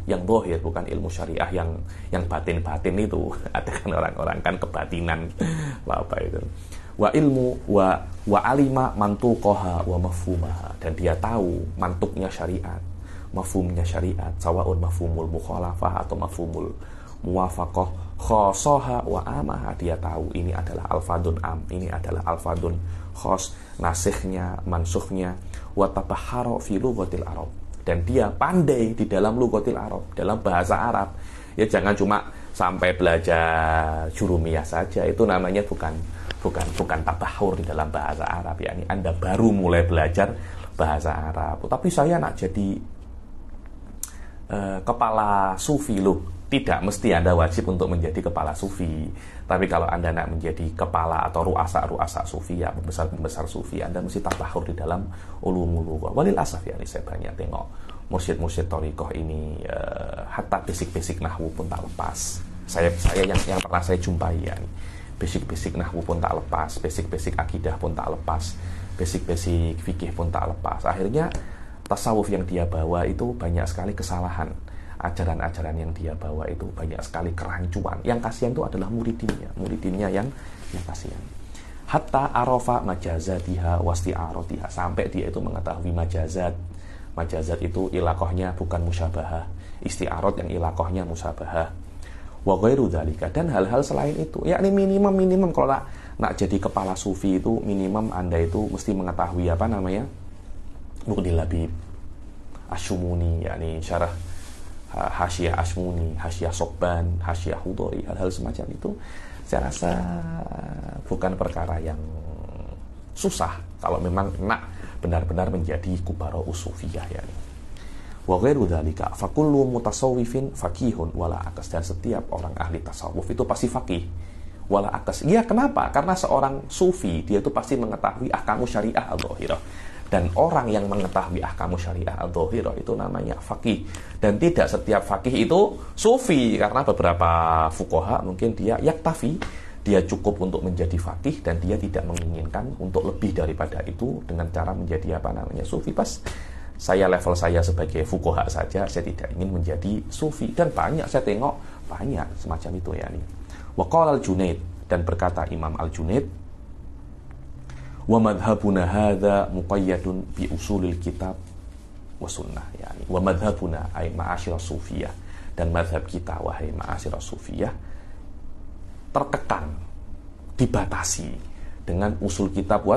yang zahir, bukan ilmu syariah yang batin-batin itu. Ada kan orang-orang kan kebatinan apa itu. Wa ilmu wa alima mantuqaha wa mafhumaha, dan dia tahu mantuknya syariat, mafhumnya syariat, sawaun mafhumul mukhalafah atau mafhumul muwafaqah, khossoha wa amaha, dia tahu ini adalah alfadun am, ini adalah alfadun khos, nasikhnya, mansukhnya, wa tabahhara fi lughatil arab, dan dia pandai di dalam lughatil arab, dalam bahasa Arab. Ya jangan cuma sampai belajar jurumiyah saja, itu namanya bukan tabahur di dalam bahasa Arab. Ya, ini Anda baru mulai belajar bahasa Arab. Tapi saya nak jadi kepala sufi loh. Tidak mesti Anda wajib untuk menjadi kepala sufi. Tapi kalau Anda nak menjadi kepala atau ru'asa sufi, ya pembesar sufi, Anda mesti tabahur di dalam ulumul lughah. Walil asaf ya, ini saya banyak tengok mursyid thariqah ini hatta basic nahwu pun tak lepas. Saya yang pernah saya jumpai ya, basic nahwu pun tak lepas, basic akidah pun tak lepas, basic fikih pun tak lepas. Akhirnya tasawuf yang dia bawa itu banyak sekali kesalahan. Ajaran-ajaran yang dia bawa itu banyak sekali kerancuan. Yang kasihan itu adalah muridinnya yang kasihan. Hatta arafa majazatiha wasti'aratiha, sampai dia itu mengetahui majazat itu ilaqahnya bukan musyabahah, isti'arat yang ilaqahnya musyabahah, wa ghairu dzalika, dan hal-hal selain itu. Yakni minimum kalau nak jadi kepala sufi itu minimum Anda itu mesti mengetahui apa namanya Muqnil Labib Asyumuni, yakni syarah Hasyah Asmuni, Hasyah Sobban, Hasyah Hudori, hal-hal semacam itu saya rasa bukan perkara yang susah kalau memang nak benar-benar menjadi kubara usufiyah ya. Wa ghairu dzalika fa kullu mutasawwifin faqihun wala akas, dan setiap orang ahli tasawuf itu pasti faqih wala akas. Iya, kenapa? Karena seorang sufi dia itu pasti mengetahui ahkamu syariah al-dhahirah. Dan orang yang mengetahui ahkamu syariah al-dhahirah itu namanya faqih. Dan tidak setiap faqih itu sufi, karena beberapa fuqaha mungkin dia yaktafi, dia cukup untuk menjadi faqih dan dia tidak menginginkan untuk lebih daripada itu dengan cara menjadi apa namanya sufi. Pas level saya sebagai fuqaha saja, saya tidak ingin menjadi sufi, dan banyak saya tengok banyak semacam itu ya nih. Wa qala al-Junaid, dan berkata Imam al-Junaid, wa madhabuna hadza muqayyadun bi usulil kitab wa sunnah, yani wa madhabuna ay ma'asyirah sufiyah, dan madhab kita wahai ma'asyirah sufiyah terkekang, dibatasi dengan usul kitab wa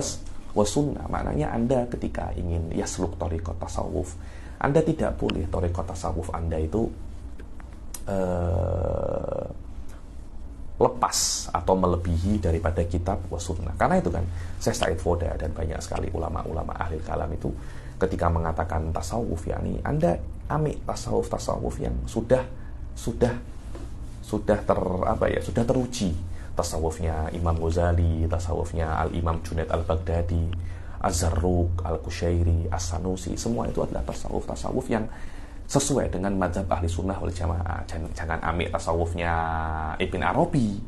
sunnah. Maknanya Anda ketika ingin yasluk thariqat tasawuf, Anda tidak boleh thariqat tasawuf Anda itu lepas atau melebihi daripada kitab wa sunnah. Karena itu kan Syekh Said Foda dan banyak sekali ulama-ulama ahli kalam itu ketika mengatakan tasawuf, yakni Anda ambil tasawuf yang sudah teruji. Tasawufnya Imam Ghazali, tasawufnya Al-Imam Junaid Al-Baghdadi, Az-Zarruq, Al-Qushairi, As-Sanusi, semua itu adalah tasawuf yang sesuai dengan mazhab ahli sunnah wal jamaah. Jangan ambil tasawufnya Ibn Arabi,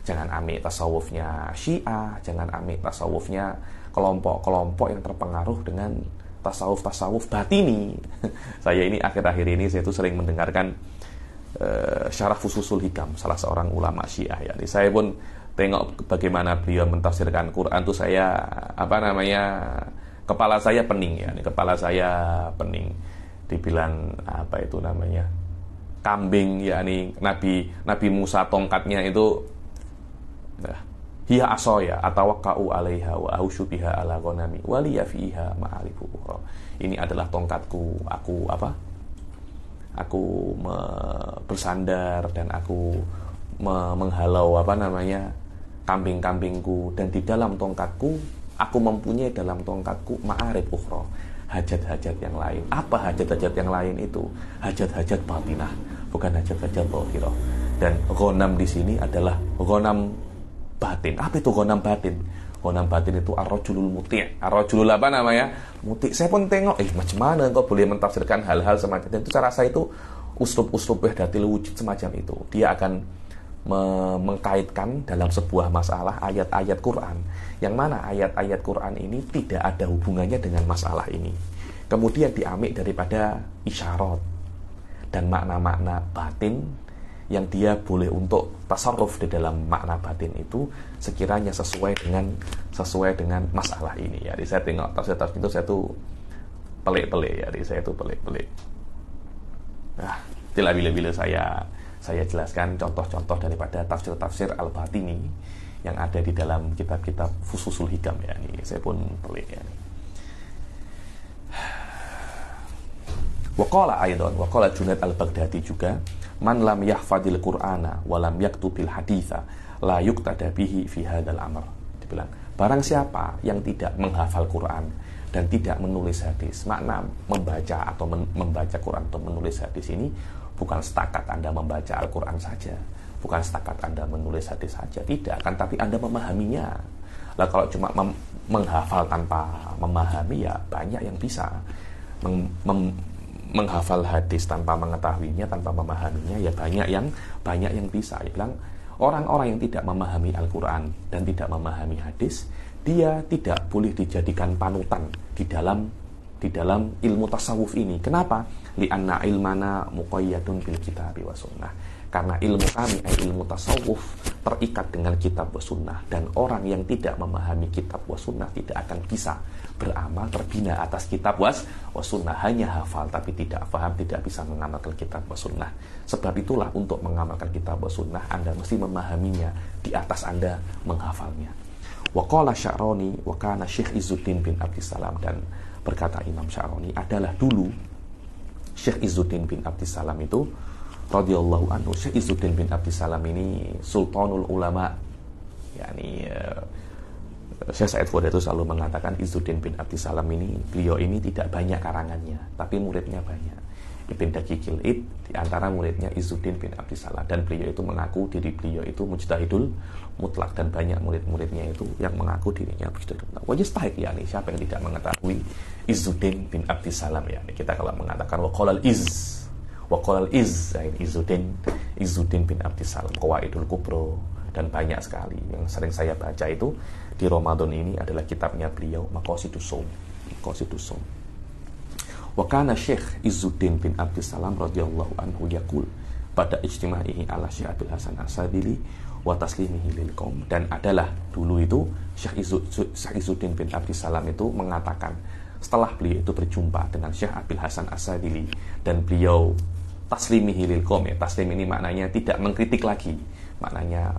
jangan ambil tasawufnya Syiah, jangan ambil tasawufnya kelompok-kelompok yang terpengaruh dengan tasawuf batini. Saya ini akhir-akhir ini saya itu sering mendengarkan Syarah Fususul Hikam, salah seorang ulama Syiah ya. Saya pun tengok bagaimana beliau mentafsirkan Quran tuh saya kepala saya pening ya. Kepala saya pening. Dibilang apa itu namanya kambing, yakni Nabi Musa tongkatnya itu hiya asoya atawakka'u 'alaiha wa ausyu biha 'ala ghanami wa liya fiha ma'arifu ukhra. Ini adalah tongkatku, aku bersandar dan aku menghalau kambing-kambingku, dan di dalam tongkatku aku mempunyai dalam tongkatku ma'arif ukhra, hajat-hajat yang lain. Apa hajat-hajat yang lain itu? Hajat-hajat batinah, bukan hajat-hajat zahirah. Dan ghanam di sini adalah ghanam batin. Apa itu ghanam batin? Ghanam batin itu ar-rajulul muti'. Ar-rajulul muti'. Saya pun tengok, macam mana engkau boleh mentafsirkan hal-hal semacam itu. Itu saya rasa itu uslub-uslub wahdatil wujud semacam itu. Dia akan mengkaitkan dalam sebuah masalah ayat-ayat Quran, yang mana ayat-ayat Quran ini tidak ada hubungannya dengan masalah ini, kemudian diambil daripada isyarat dan makna-makna batin yang dia boleh untuk tasarruf di dalam makna batin itu sekiranya sesuai dengan masalah ini. Jadi saya tengok tafsir-tafsir itu, saya tuh pelik-pelik ya, jadi saya tuh pelik-pelik. Nah, itulah bila-bila saya jelaskan contoh-contoh daripada tafsir-tafsir al-batini yang ada di dalam kitab-kitab Fususul Hikam ya. Ini saya pun pelik ya. Waqala Junaid al-Baghdadi juga, man lam yahfadil Qur'ana wa lam yaktubil haditha la yuqtada bihi fi hadzal amr. Dibilang, barang siapa yang tidak menghafal Quran dan tidak menulis hadis. Makna membaca atau membaca Quran atau menulis hadis ini bukan setakat Anda membaca Al-Quran saja, bukan setakat Anda menulis hadis saja, tidak, kan, tapi Anda memahaminya. Lah kalau cuma menghafal tanpa memahami, ya banyak yang bisa menghafal hadis tanpa mengetahuinya, tanpa memahaminya, ya banyak yang bisa. Dia bilang, orang-orang yang tidak memahami Al-Quran dan tidak memahami hadis, dia tidak boleh dijadikan panutan di dalam ilmu tasawuf ini. Kenapa? Li'anna ilmana muqayyadun bil kitabi wa sunnah. Karena ilmu kami, ilmu tasawuf, terikat dengan kitab wa sunnah. Dan orang yang tidak memahami kitab wa sunnah tidak akan bisa beramal terbina atas kitab wa sunnah. Hanya hafal tapi tidak paham, tidak bisa mengamalkan kitab wa sunnah. Sebab itulah untuk mengamalkan kitab wa sunnah, Anda mesti memahaminya di atas Anda menghafalnya. Wa qala Sya'rani wa kana Syekh Izzuddin bin Abdissalam, dan berkata Imam Sya'rani, adalah dulu Syekh Izzuddin bin Abdissalam itu radhiyallahu anhu. Syekh Izzuddin bin Abdissalam ini sultanul ulama. Yani Syekh Said Fuad itu selalu mengatakan Izzuddin bin Abdissalam ini, beliau ini tidak banyak karangannya, tapi muridnya banyak. Ibn Daqiqil Id di antara muridnya Izzuddin bin Abdissalam, dan beliau itu mengaku diri beliau itu mujtahidul mutlak, dan banyak murid-muridnya itu yang mengaku dirinya mujtahidul mutlak. Wajib ya nih, siapa yang tidak mengetahui Izzuddin bin Abdissalam ya. Kita kalau mengatakan waqalal iz Izzuddin bin Abdissalam, Qawaidul Kubro, dan banyak sekali yang sering saya baca itu di Ramadan ini adalah kitabnya beliau Maqasidus Shaum. Wa kana Syekh Izzuddin bin Abdissalam radhiyallahu anhu yaqul pada ijtima'ihi ala Syekh Abil Hasan As-Sadili wa taslimihi lil qaum. Dan adalah dulu itu Syekh Izzuddin bin Abdissalam itu mengatakan, setelah beliau itu berjumpa dengan Syekh Abil Hasan As-Sadili dan beliau taslimihi lil qaum, ya, taslim ini maknanya tidak mengkritik lagi. Maknanya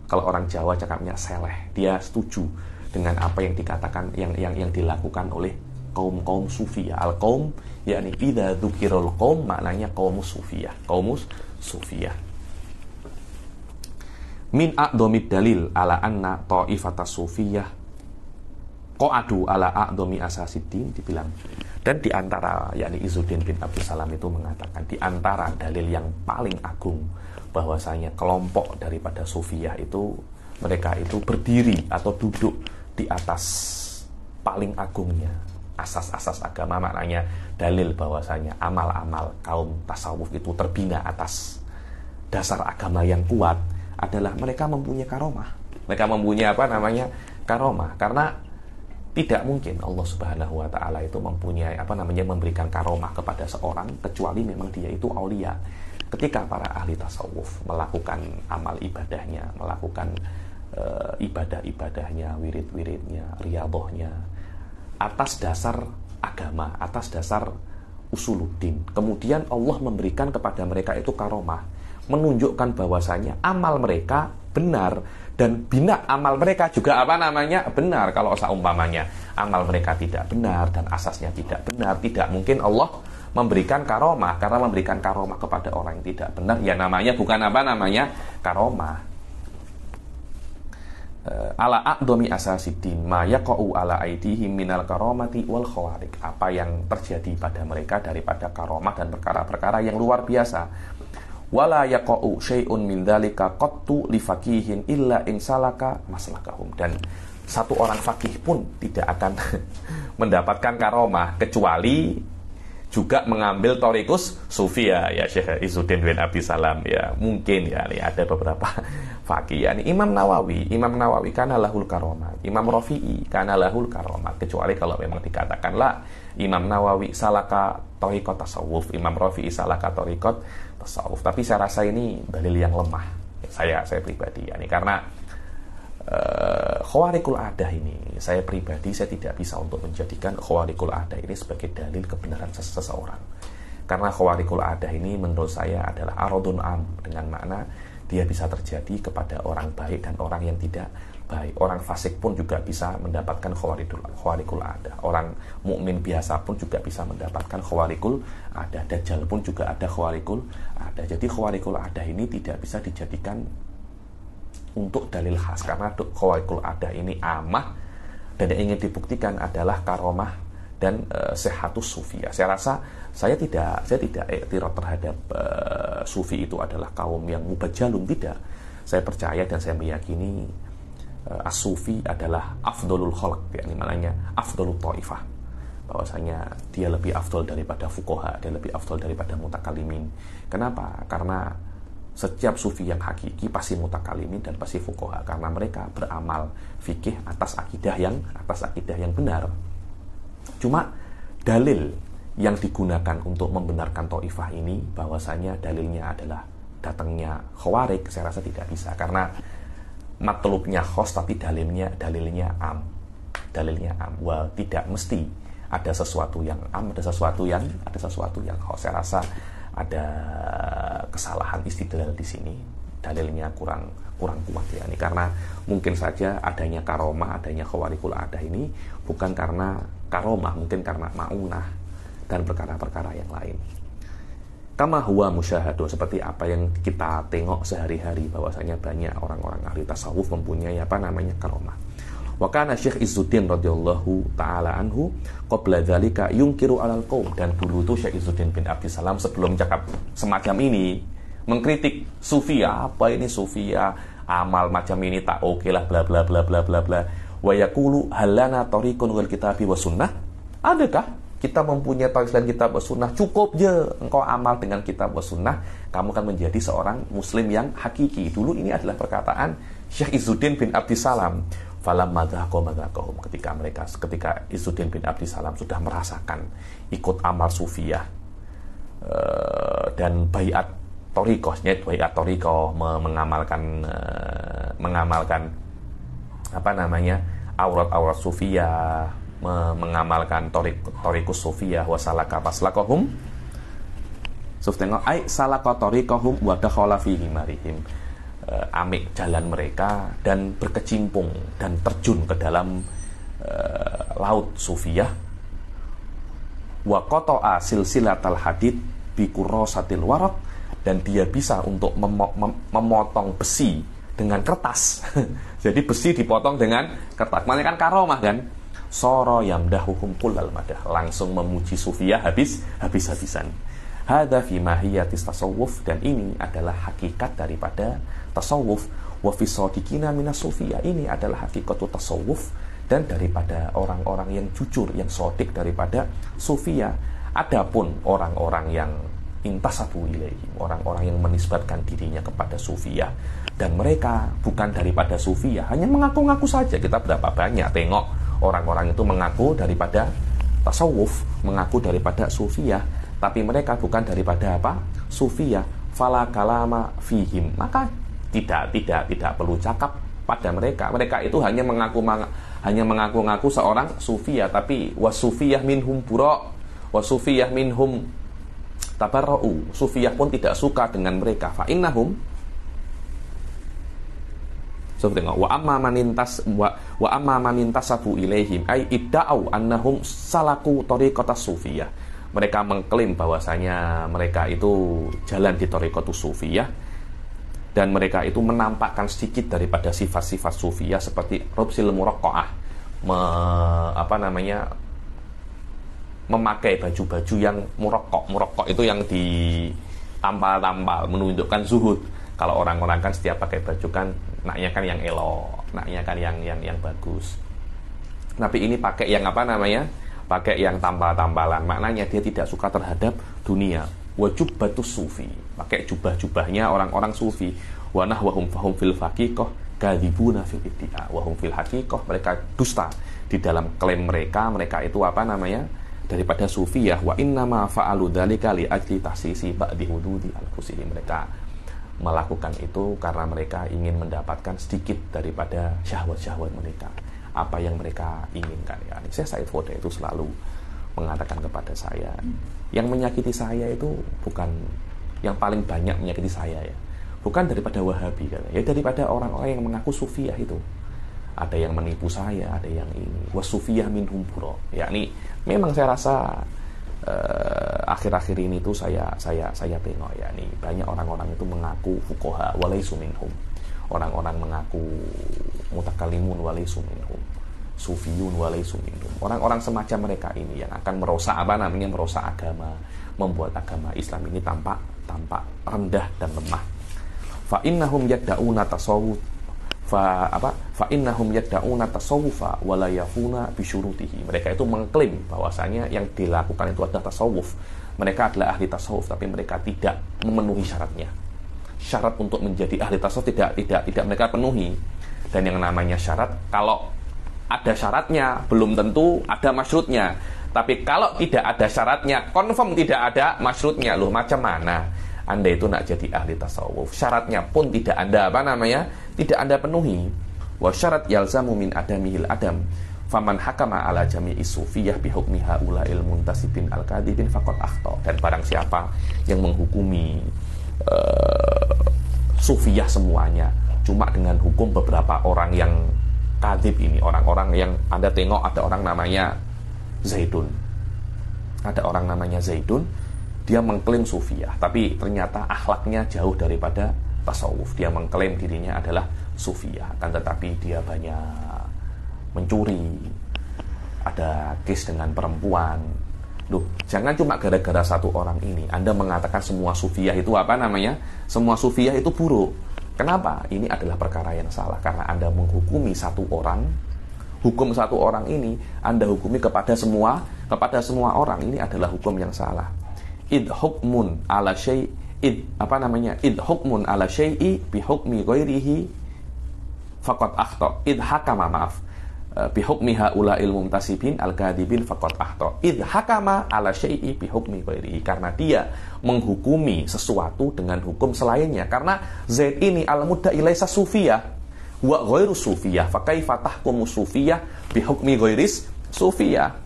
kalau orang Jawa cakapnya seleh, dia setuju dengan apa yang dikatakan yang dilakukan oleh kaum sufiyah. Al-qaum yakni idza dzukirul qaum, maknanya kaum sufiyah. Min a'dhamid dalil ala anna ta'ifatas sufiyah qa'adu ala a'dhami asasiddin, dibilang. Dan di antara yakni Izzuddin bin Abdissalam itu mengatakan, di antara dalil yang paling agung bahwasanya kelompok daripada sufiyah itu, mereka itu berdiri atau duduk di atas paling agungnya asas-asas agama. Maknanya dalil bahwasanya amal-amal kaum tasawuf itu terbina atas dasar agama yang kuat adalah mereka mempunyai karomah. Mereka mempunyai karomah, karena tidak mungkin Allah Subhanahu wa taala itu mempunyai memberikan karomah kepada seorang kecuali memang dia itu aulia. Ketika para ahli tasawuf melakukan amal ibadahnya, melakukan ibadah-ibadahnya, wirid-wiridnya, riyadhahnya atas dasar agama, atas dasar usuluddin, kemudian Allah memberikan kepada mereka itu karomah, menunjukkan bahwasanya amal mereka benar, dan bina amal mereka juga benar. Kalau seumpamanya amal mereka tidak benar dan asasnya tidak benar, tidak mungkin Allah memberikan karomah. Karena memberikan karomah kepada orang yang tidak benar, ya namanya bukan karomah. Ala a'dhami asasiddin ma yaqa'u ala aidihim minal karomati wal khawarik, apa yang terjadi pada mereka daripada karomah dan perkara-perkara yang luar biasa. Wala yaqa'u syai'un min dzalika qattu li faqihin illa in salaka maslakahum, dan satu orang fakih pun tidak akan mendapatkan karomah kecuali juga mengambil Thariqus Sufiyah ya Syekh Izzuddin bin Abdissalam ya, mungkin ya nih ada beberapa fakih ya nih. Imam Nawawi kana lahul karomat, Imam Rafi'i kana lahul karomat, kecuali kalau memang dikatakan lah Imam Nawawi salaka thariqat tasawuf, Imam Rafi'i salaka thariqat tasawuf, tapi saya rasa ini dalil yang lemah saya pribadi ya nih, karena khawariqul adah ini saya pribadi saya tidak bisa untuk menjadikan khawariqul adah ini sebagai dalil kebenaran seseorang, karena khawariqul adah ini menurut saya adalah aradun am, dengan makna dia bisa terjadi kepada orang baik dan orang yang tidak baik. Orang fasik pun juga bisa mendapatkan khawariqul adah, orang mukmin biasa pun juga bisa mendapatkan khawariqul adah, dajjal pun juga ada khawariqul adah. Jadi khawariqul adah ini tidak bisa dijadikan untuk dalil khas, karena khawariqul adah ini amah, dan yang ingin dibuktikan adalah karomah dan sehatus sufiyah. Saya rasa saya tidak iktiraf terhadap sufi itu adalah kaum yang mubajjalun, tidak. Saya percaya dan saya meyakini as-sufi adalah afdolul khalq, yakni maknanya afdolul ta'ifah, bahwasanya dia lebih afdol daripada fuqaha, dia lebih afdol daripada mutakalimin. Kenapa? Karena setiap sufi yang hakiki pasti mutakalimin dan pasti fuqaha, karena mereka beramal fikih atas akidah yang benar. Cuma dalil yang digunakan untuk membenarkan taifah ini bahwasanya dalilnya adalah datangnya khawarij, saya rasa tidak bisa, karena matlubnya khos tapi dalilnya am. Wah, tidak mesti ada sesuatu yang am, ada sesuatu yang khos. Saya rasa ada kesalahan istidlal di sini, dalilnya kurang kuat ya ini, karena mungkin saja adanya karomah, adanya khawariqul adah ini bukan karena karomah, mungkin karena maunah dan perkara-perkara yang lain. Kama huwa musyahadu, seperti apa yang kita tengok sehari-hari, bahwasanya banyak orang-orang ahli tasawuf mempunyai karomah. Wa kana Syekh Izzuddin radhiyallahu taala anhu qabla dzalika yungkiru alal qaum, dan dulu tuh Syekh Izzuddin bin Abdissalam sebelum cakap semacam ini mengkritik sufiyah, apa ini sufiyah, amal macam ini tak oke lah, bla bla bla bla bla bla. Wa yaqulu halana tariqun wal kitabi was sunnah, adakah kita mempunyai tariq dan kitab was sunnah? Cukup je engkau amal dengan kitab was sunnah, kamu akan menjadi seorang muslim yang hakiki. Dulu ini adalah perkataan Syekh Izzuddin bin Abdissalam. Falamma dzaqahum, ketika Izzuddin bin Abdissalam sudah merasakan ikut amal sufiyah dan baiat thariqahnya, baiat thariqah, mengamalkan aurat-aurat sufiyah, mengamalkan thariqus sufiyah wa salaka maslakahum, ai salaka thariqahum wa dakhala fi himarihim, amik jalan mereka dan berkecimpung dan terjun ke dalam laut sufiyah. Wa qata'a silsilatal hadid bi qurrasatil waraq, dan dia bisa untuk memotong besi dengan kertas. Jadi besi dipotong dengan kertas. Maknanya kan karomah kan. Soro yamdahuhum kullal madah, langsung memuji sufiyah habis-habisan. Hadza fi mahiyatis tasawuf, dan ini adalah hakikat daripada tasawuf. Wa fi shadiqina minas sufiyah, ini adalah hakikatut tasawuf dan daripada orang-orang yang jujur, yang shadiq daripada sufiyah. Adapun orang-orang yang intasabu ilaihim, orang-orang yang menisbatkan dirinya kepada sufiyah dan mereka bukan daripada sufiyah, hanya mengaku-ngaku saja. Kita berapa banyak tengok orang-orang itu mengaku daripada tasawuf, mengaku daripada sufiyah, tapi mereka bukan daripada sufiyah. Fala kalama fihim, maka tidak perlu cakap pada mereka. Mereka itu hanya mengaku-ngaku seorang sufiyah, tapi wasufiyah minhum bura, wasufiyah minhum tabarra'u, sufiyah pun tidak suka dengan mereka. Fa innahum, wa amma manintasabu ilaihim ay idda'u annahum salaku tariqatas sufiyah. Mereka mengklaim bahwasanya mereka itu jalan di tariqatus sufiyah, dan mereka itu menampakkan sedikit daripada sifat-sifat sufiyah seperti rubsil muraqqa'ah, memakai baju-baju yang muraqqaq itu yang ditampal-tampal, menunjukkan zuhud. Kalau orang-orang kan setiap pakai baju kan naknya kan yang elok, naknya kan yang bagus. Tapi ini pakai yang pakai yang tampal-tampalan. Maknanya dia tidak suka terhadap dunia. Wa jubbatus sufi, pakai jubah-jubahnya orang-orang sufi. Wa nahwahum fahum fil haqiqah kadzibuna fil iddia. Wa hum fil haqiqah, mereka dusta di dalam klaim mereka. Mereka itu apa namanya? Daripada sufiyah. Wa innama fa'alu dzalika li ajli tahsisi ba'di hududi al-fusihim. Mereka melakukan itu karena mereka ingin mendapatkan sedikit daripada syahwat-syahwat mereka, apa yang mereka inginkan. Ya, Syekh Said Foda itu selalu mengatakan kepada saya, yang menyakiti saya itu bukan yang paling banyak menyakiti saya ya, bukan daripada Wahabi kan, ya daripada orang-orang yang mengaku sufiyah itu. Ada yang menipu saya, ada yang ini. Wasufiyah minhum buro. Yakni memang saya rasa akhir-akhir ini tuh saya tengok ya nih, banyak orang-orang itu mengaku fuqaha walaisu minhum, orang-orang mengaku mutakalimun walaisu minhum, sufiyun walaisu minhum. Orang-orang semacam mereka ini yang akan merusak merusak agama, membuat agama Islam ini tampak rendah dan lemah. Fa innahum yad'una tasawuf fa innahum yad'una tasawufa wa la yafuna bi syurutihi. Mereka itu mengklaim bahwasanya yang dilakukan itu adalah tasawuf. Mereka adalah ahli tasawuf tapi mereka tidak memenuhi syaratnya. Syarat untuk menjadi ahli tasawuf tidak mereka penuhi. Dan yang namanya syarat, kalau ada syaratnya belum tentu ada masyrutnya. Tapi kalau tidak ada syaratnya, confirm tidak ada masyrutnya. Loh, macam mana Anda itu nak jadi ahli tasawuf? Syaratnya pun tidak Anda tidak Anda penuhi. Wa syarat yalzamu min adamihil adam. Faman hakama ala jami'i sufiyah bihukmi haula'il muntasibin al-kadibin faqad akhta. Dan barang siapa yang menghukumi sufiyah semuanya cuma dengan hukum beberapa orang yang kadib ini, orang-orang yang Anda tengok ada orang namanya Zaidun. Ada orang namanya Zaidun, dia mengklaim sufiyah, tapi ternyata akhlaknya jauh daripada tasawuf. Dia mengklaim dirinya adalah sufiyah, akan tetapi dia banyak mencuri, ada kes dengan perempuan. Loh, jangan cuma gara-gara satu orang ini Anda mengatakan semua sufiyah itu semua sufiyah itu buruk. Kenapa? Ini adalah perkara yang salah, karena Anda menghukumi satu orang. Hukum satu orang ini Anda hukumi kepada semua orang, ini adalah hukum yang salah. Id hukmun ala syai' id hukmun ala syai'i bi hukmi ghairihi faqad akhta. Id hakama bi hukmi haula'il mumtasibin al-kadibin faqad akhta. Id hakama ala syai'i bi hukmi ghairihi, karena dia menghukumi sesuatu dengan hukum selainnya. Karena Zaid ini al-mudda'i laisa sufiyah wa ghairu sufiyah, fa kaifa tahkumu sufiyah bi hukmi ghairis sufiyah.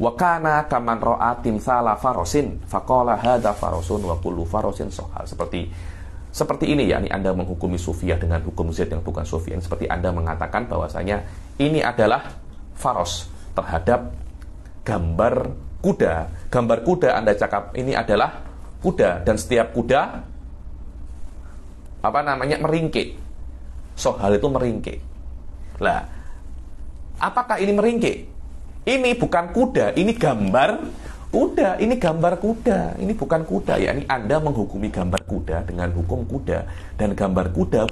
Wa kana kaman ra'a timsala farasin faqala hadza farasun wa kullu farasin sohal. Seperti ini, yakni Anda menghukumi sufiyah dengan hukum Zaid yang bukan sufiyah. Seperti Anda mengatakan bahwasanya ini adalah faros terhadap gambar kuda. Gambar kuda Anda cakap ini adalah kuda, dan setiap kuda meringkik. Sohal itu meringkik. Lah, apakah ini meringkik? Ini bukan kuda, ini gambar kuda, ini gambar kuda, ini bukan kuda. Yakni Anda menghukumi gambar kuda dengan hukum kuda, dan gambar kuda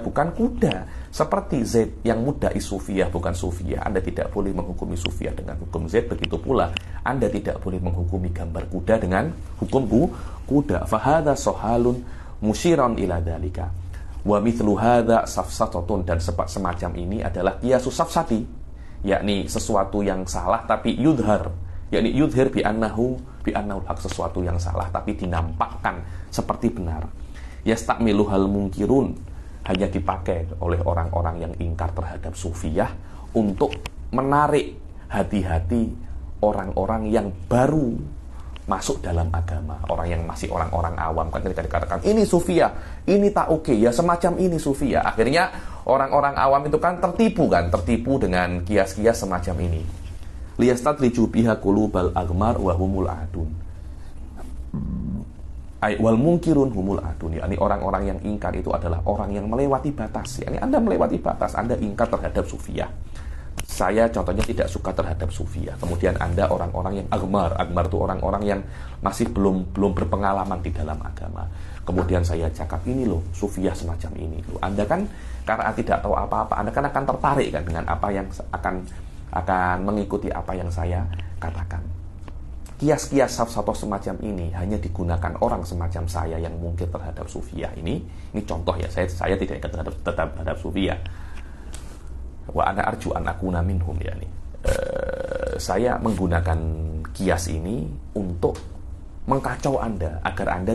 bukan kuda. Seperti Zaid yang mudda'i sufiyah bukan sufiyah, Anda tidak boleh menghukumi sufiyah dengan hukum Zaid. Begitu pula Anda tidak boleh menghukumi gambar kuda dengan hukum kuda. Fahadha sohalun musyiran ila dalika wa mithlu hadha safsatatun. Dan semacam ini adalah qiyasus safsati, yakni sesuatu yang salah tapi yudhar, yakni yudhir bi annahu haq, sesuatu yang salah tapi dinampakkan seperti benar. Yastakmiluhal mungkirun, hanya dipakai oleh orang-orang yang ingkar terhadap sufiyah untuk menarik hati-hati orang-orang yang baru masuk dalam agama, orang yang masih orang-orang awam. Kan ketika dikatakan ini sufiyah, ini tak oke, ya semacam ini sufiyah, akhirnya orang-orang awam itu kan tertipu dengan kias-kias semacam ini. Liyastadriju biha qulubal aghmar wa humul adun. Wal mungkirun humul adun, yakni orang-orang yang ingkar itu adalah orang yang melewati batas. Yakni Anda melewati batas, Anda ingkar terhadap sufiyah. Saya contohnya tidak suka terhadap sufiyah. Kemudian Anda orang-orang yang aghmar itu orang-orang yang masih belum berpengalaman di dalam agama. Kemudian saya cakap ini loh, sufiyah semacam ini loh. Anda kan karena tidak tahu apa-apa, Anda kan akan tertarik kan dengan apa yang akan akan mengikuti apa yang saya katakan. Kias-kias atau semacam ini hanya digunakan orang semacam saya yang mungkin terhadap sufiyah ini. Ini contoh ya, saya tidak ingat terhadap sufiyah. Wa ana arju an akuna minhum, ya nih. Saya menggunakan kias ini untuk mengkacau Anda agar Anda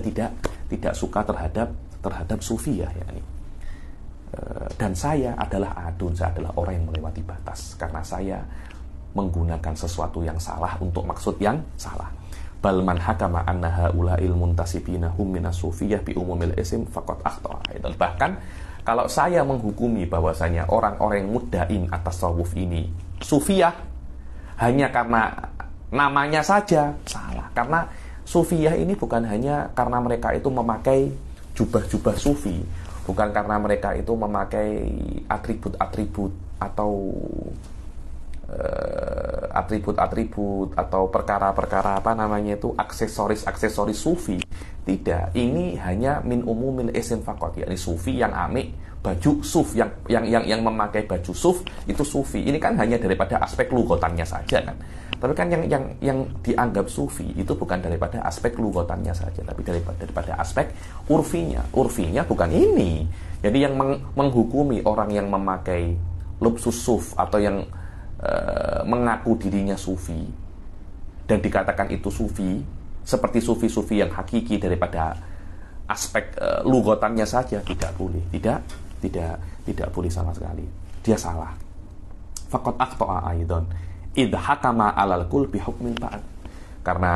tidak suka terhadap sufiyah, ya nih. Dan saya adalah adun, saya adalah orang yang melewati batas karena saya menggunakan sesuatu yang salah untuk maksud yang salah. Bal man hakama anna haula'il muntasibina hum minas sufiyah bi umumil ism faqad akhta'a. Bahkan kalau saya menghukumi bahwasanya orang-orang muddain atas tasawuf ini sufiyah hanya karena namanya saja, salah. Karena sufiyah ini bukan hanya karena mereka itu memakai jubah-jubah sufi, bukan karena mereka itu memakai atribut-atribut atau atribut-atribut atau perkara-perkara aksesoris sufi. Tidak, ini hanya min umumil isim faqat, yakni sufi yang amik baju suf, yang memakai baju suf itu sufi. Ini kan hanya daripada aspek lugotannya saja kan. Tapi kan yang dianggap sufi itu bukan daripada aspek lugotannya saja, tapi daripada aspek urfinya. Urfinya bukan ini. Jadi yang menghukumi orang yang memakai lubsus suf atau yang mengaku dirinya sufi dan dikatakan itu sufi seperti sufi-sufi yang hakiki daripada aspek lugotannya saja, tidak boleh, tidak boleh sama sekali. Dia salah. Faqad akhta'a aidan idh hakama 'alal kul bi hukmil ba'd. Karena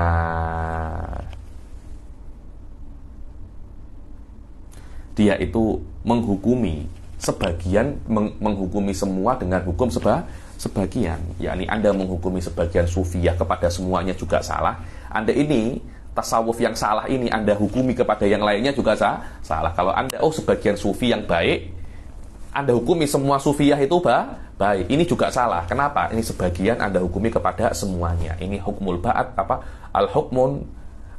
dia itu menghukumi sebagian, menghukumi semua dengan hukum sebagian, yakni Anda menghukumi sebagian sufiyah kepada semuanya juga salah. Anda ini tasawuf yang salah ini Anda hukumi kepada yang lainnya juga salah. Kalau Anda sebagian sufi yang baik, Anda hukumi semua sufiyah itu baik, ini juga salah. Kenapa? Ini sebagian Anda hukumi kepada semuanya. Ini hukmul ba'at, al-hukmun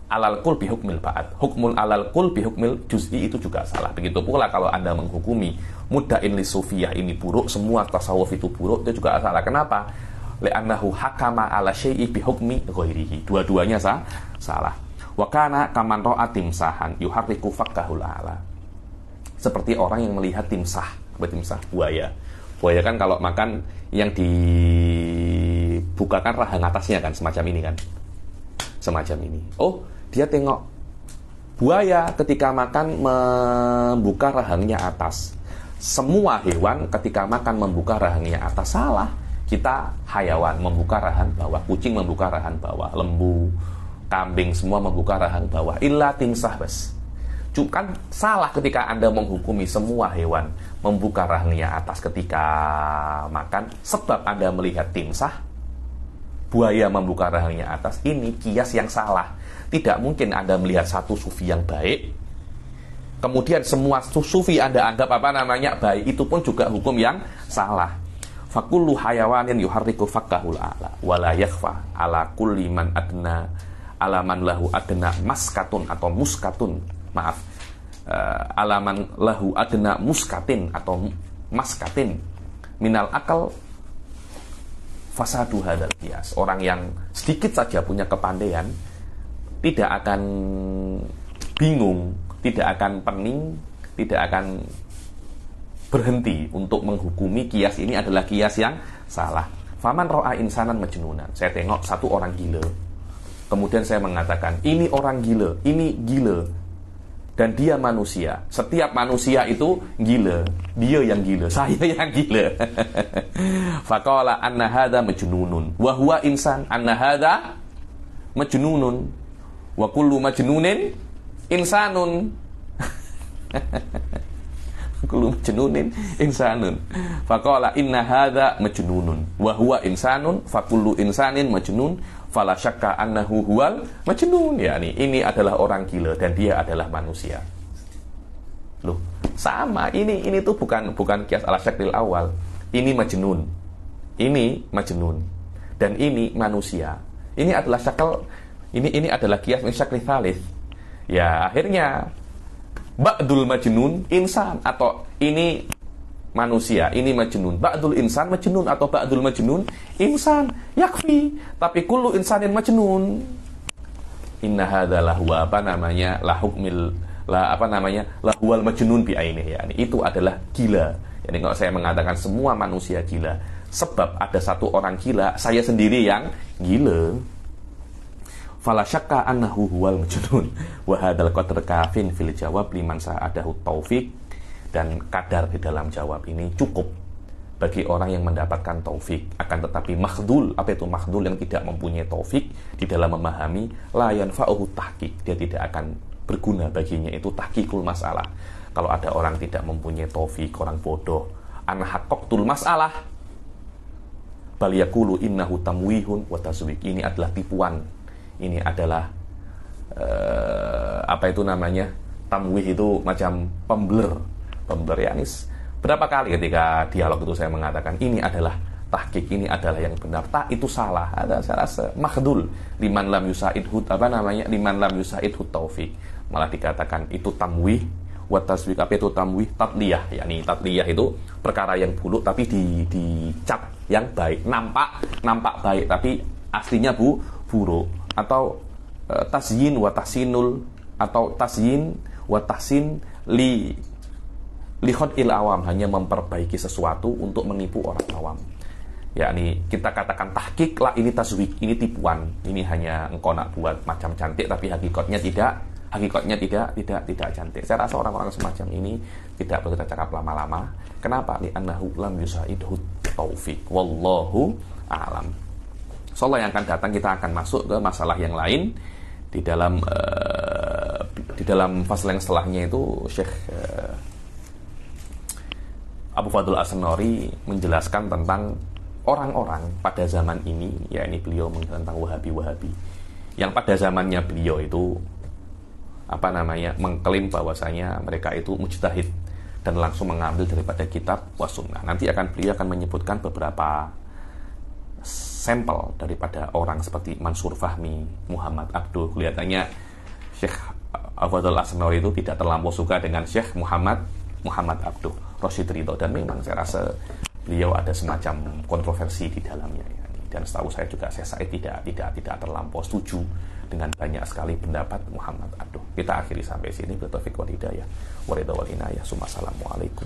alal kul bi hukmil ba'at. Hukmun alal kul bi hukmil juz'i itu juga salah. Begitu pula kalau Anda menghukumi muddain li sufiyah ini buruk, semua tasawuf itu buruk, itu juga salah. Kenapa? Li'annahu hakama ala syai'i bi hukmi ghairihi. Dua-duanya salah. Wa kana kaman ra'a timsahan yuharriku fakkahul a'la. Seperti orang yang melihat timsah buaya. Buaya kan kalau makan yang dibukakan rahang atasnya kan, semacam ini kan. Semacam ini. Dia tengok buaya ketika makan membuka rahangnya atas. Semua hewan ketika makan membuka rahangnya atas, salah. Kita hayawan membuka rahang bawah, kucing membuka rahang bawah, lembu, kambing semua membuka rahang bawah. Illa timsah bas. Kan salah ketika Anda menghukumi semua hewan membuka rahangnya atas ketika makan, sebab Anda melihat timsah, buaya membuka rahangnya atas. Ini kias yang salah. Tidak mungkin Anda melihat satu sufi yang baik, kemudian semua sufi Anda anggap baik. Itu pun juga hukum yang salah. Fakullu hayawanin yuharriku fakkahul a'la wala yakhfa ala kulli man adna ala man lahu adna maskatun atau muskatun. Maaf. Alaman lahu adna muskatin atau maskatin minal akal fasadu hadal kias. Orang yang sedikit saja punya kepandaian tidak akan bingung, tidak akan pening, tidak akan berhenti untuk menghukumi kias ini adalah kias yang salah. Faman ro'a insanan majnunan. Saya tengok satu orang gila, kemudian saya mengatakan ini orang gila, ini gila, dan dia manusia. Setiap manusia itu gila. Dia yang gila, saya yang gila. Faqala anna hadza majnunun wa huwa insan. Anna hadza majnunun wa kullu majnunin insanun. Kullu majnunin insanun. Faqala inna hadza majnunun wa huwa insanun fa kullu insanin majnun fala syakka annahu huwal majnun. Yani ini adalah orang gila dan dia adalah manusia. Loh, sama. Ini tuh bukan kias ala syaklil awal. Ini majnun. Ini majnun. Dan ini manusia. Ini adalah syakal, ini adalah kias min syakli tsalits. Ya, akhirnya ba'dul majnun insan, atau ini manusia ini majnun, ba'dul insan majnun atau ba'dul majnun insan, yakfi. Tapi kullu insanin majnun. Inna hadza lahuwa lahuwal majnun bi ainihi, yani itu adalah gila. Jadi kalau saya mengatakan semua manusia gila, sebab ada satu orang gila, saya sendiri yang gila. Fala syakka annahu huwal majnun wa hadzal qadr kafin fil jawab liman sa'adahu taufik. Dan kadar di dalam jawab ini cukup bagi orang yang mendapatkan taufik. Akan tetapi makhdul, apa itu makhdul? Yang tidak mempunyai taufik di dalam memahami, la yanfa'uhu tahqiq, dia tidak akan berguna baginya itu tahqiqul masalah. Kalau ada orang tidak mempunyai taufik, orang bodoh, an haqqaqtul masalah, bal yaqulu innahu tamwihun wa tazwik, ini adalah tipuan, ini adalah tamwih itu macam pembler yanis. Berapa kali ketika dialog itu saya mengatakan ini adalah tahqiq, ini adalah yang benar, itu salah. Ada saya rasa makhdul liman lam yusaidhu liman lam yusaidhu taufik. Malah dikatakan itu tamwih wa taswik. Apa itu tamwih? Tatliyah, yakni tatliyah itu perkara yang buruk tapi dicap yang baik, nampak baik tapi aslinya buruk. Atau tasyin wa tahsinul, atau tasyin wa tahsin likhot il awam, hanya memperbaiki sesuatu untuk menipu orang awam. Yakni kita katakan tahqiq lah, ini tazwik, ini tipuan, ini hanya engkau nak buat macam cantik tapi hakikatnya tidak cantik. Saya rasa orang-orang semacam ini tidak perlu kita cakap lama-lama. Kenapa? Li'annahu lam yusaidhu taufik. Wallahu a'lam. Insyaallah yang akan datang kita akan masuk ke masalah yang lain di dalam fasal yang setelahnya itu Syekh Abu Fadl As-Sanori menjelaskan tentang orang-orang pada zaman ini, ya ini beliau tentang Wahabi yang pada zamannya beliau itu mengklaim bahwasanya mereka itu mujtahid dan langsung mengambil daripada kitab wa sunnah. Nanti beliau akan menyebutkan beberapa sampel daripada orang seperti Mansur Fahmi, Muhammad Abduh. Kelihatannya Syekh Abu Fadl As-Sanori itu tidak terlampau suka dengan Syekh Muhammad Abduh Rasyid Ridho, dan memang saya rasa beliau ada semacam kontroversi di dalamnya ya. Dan setahu saya juga Syekh Said tidak terlampau setuju dengan banyak sekali pendapat Muhammad Abduh. Kita akhiri sampai sini. Bertaufiq wal hidayah wa ridha wal inayah. Assalamualaikum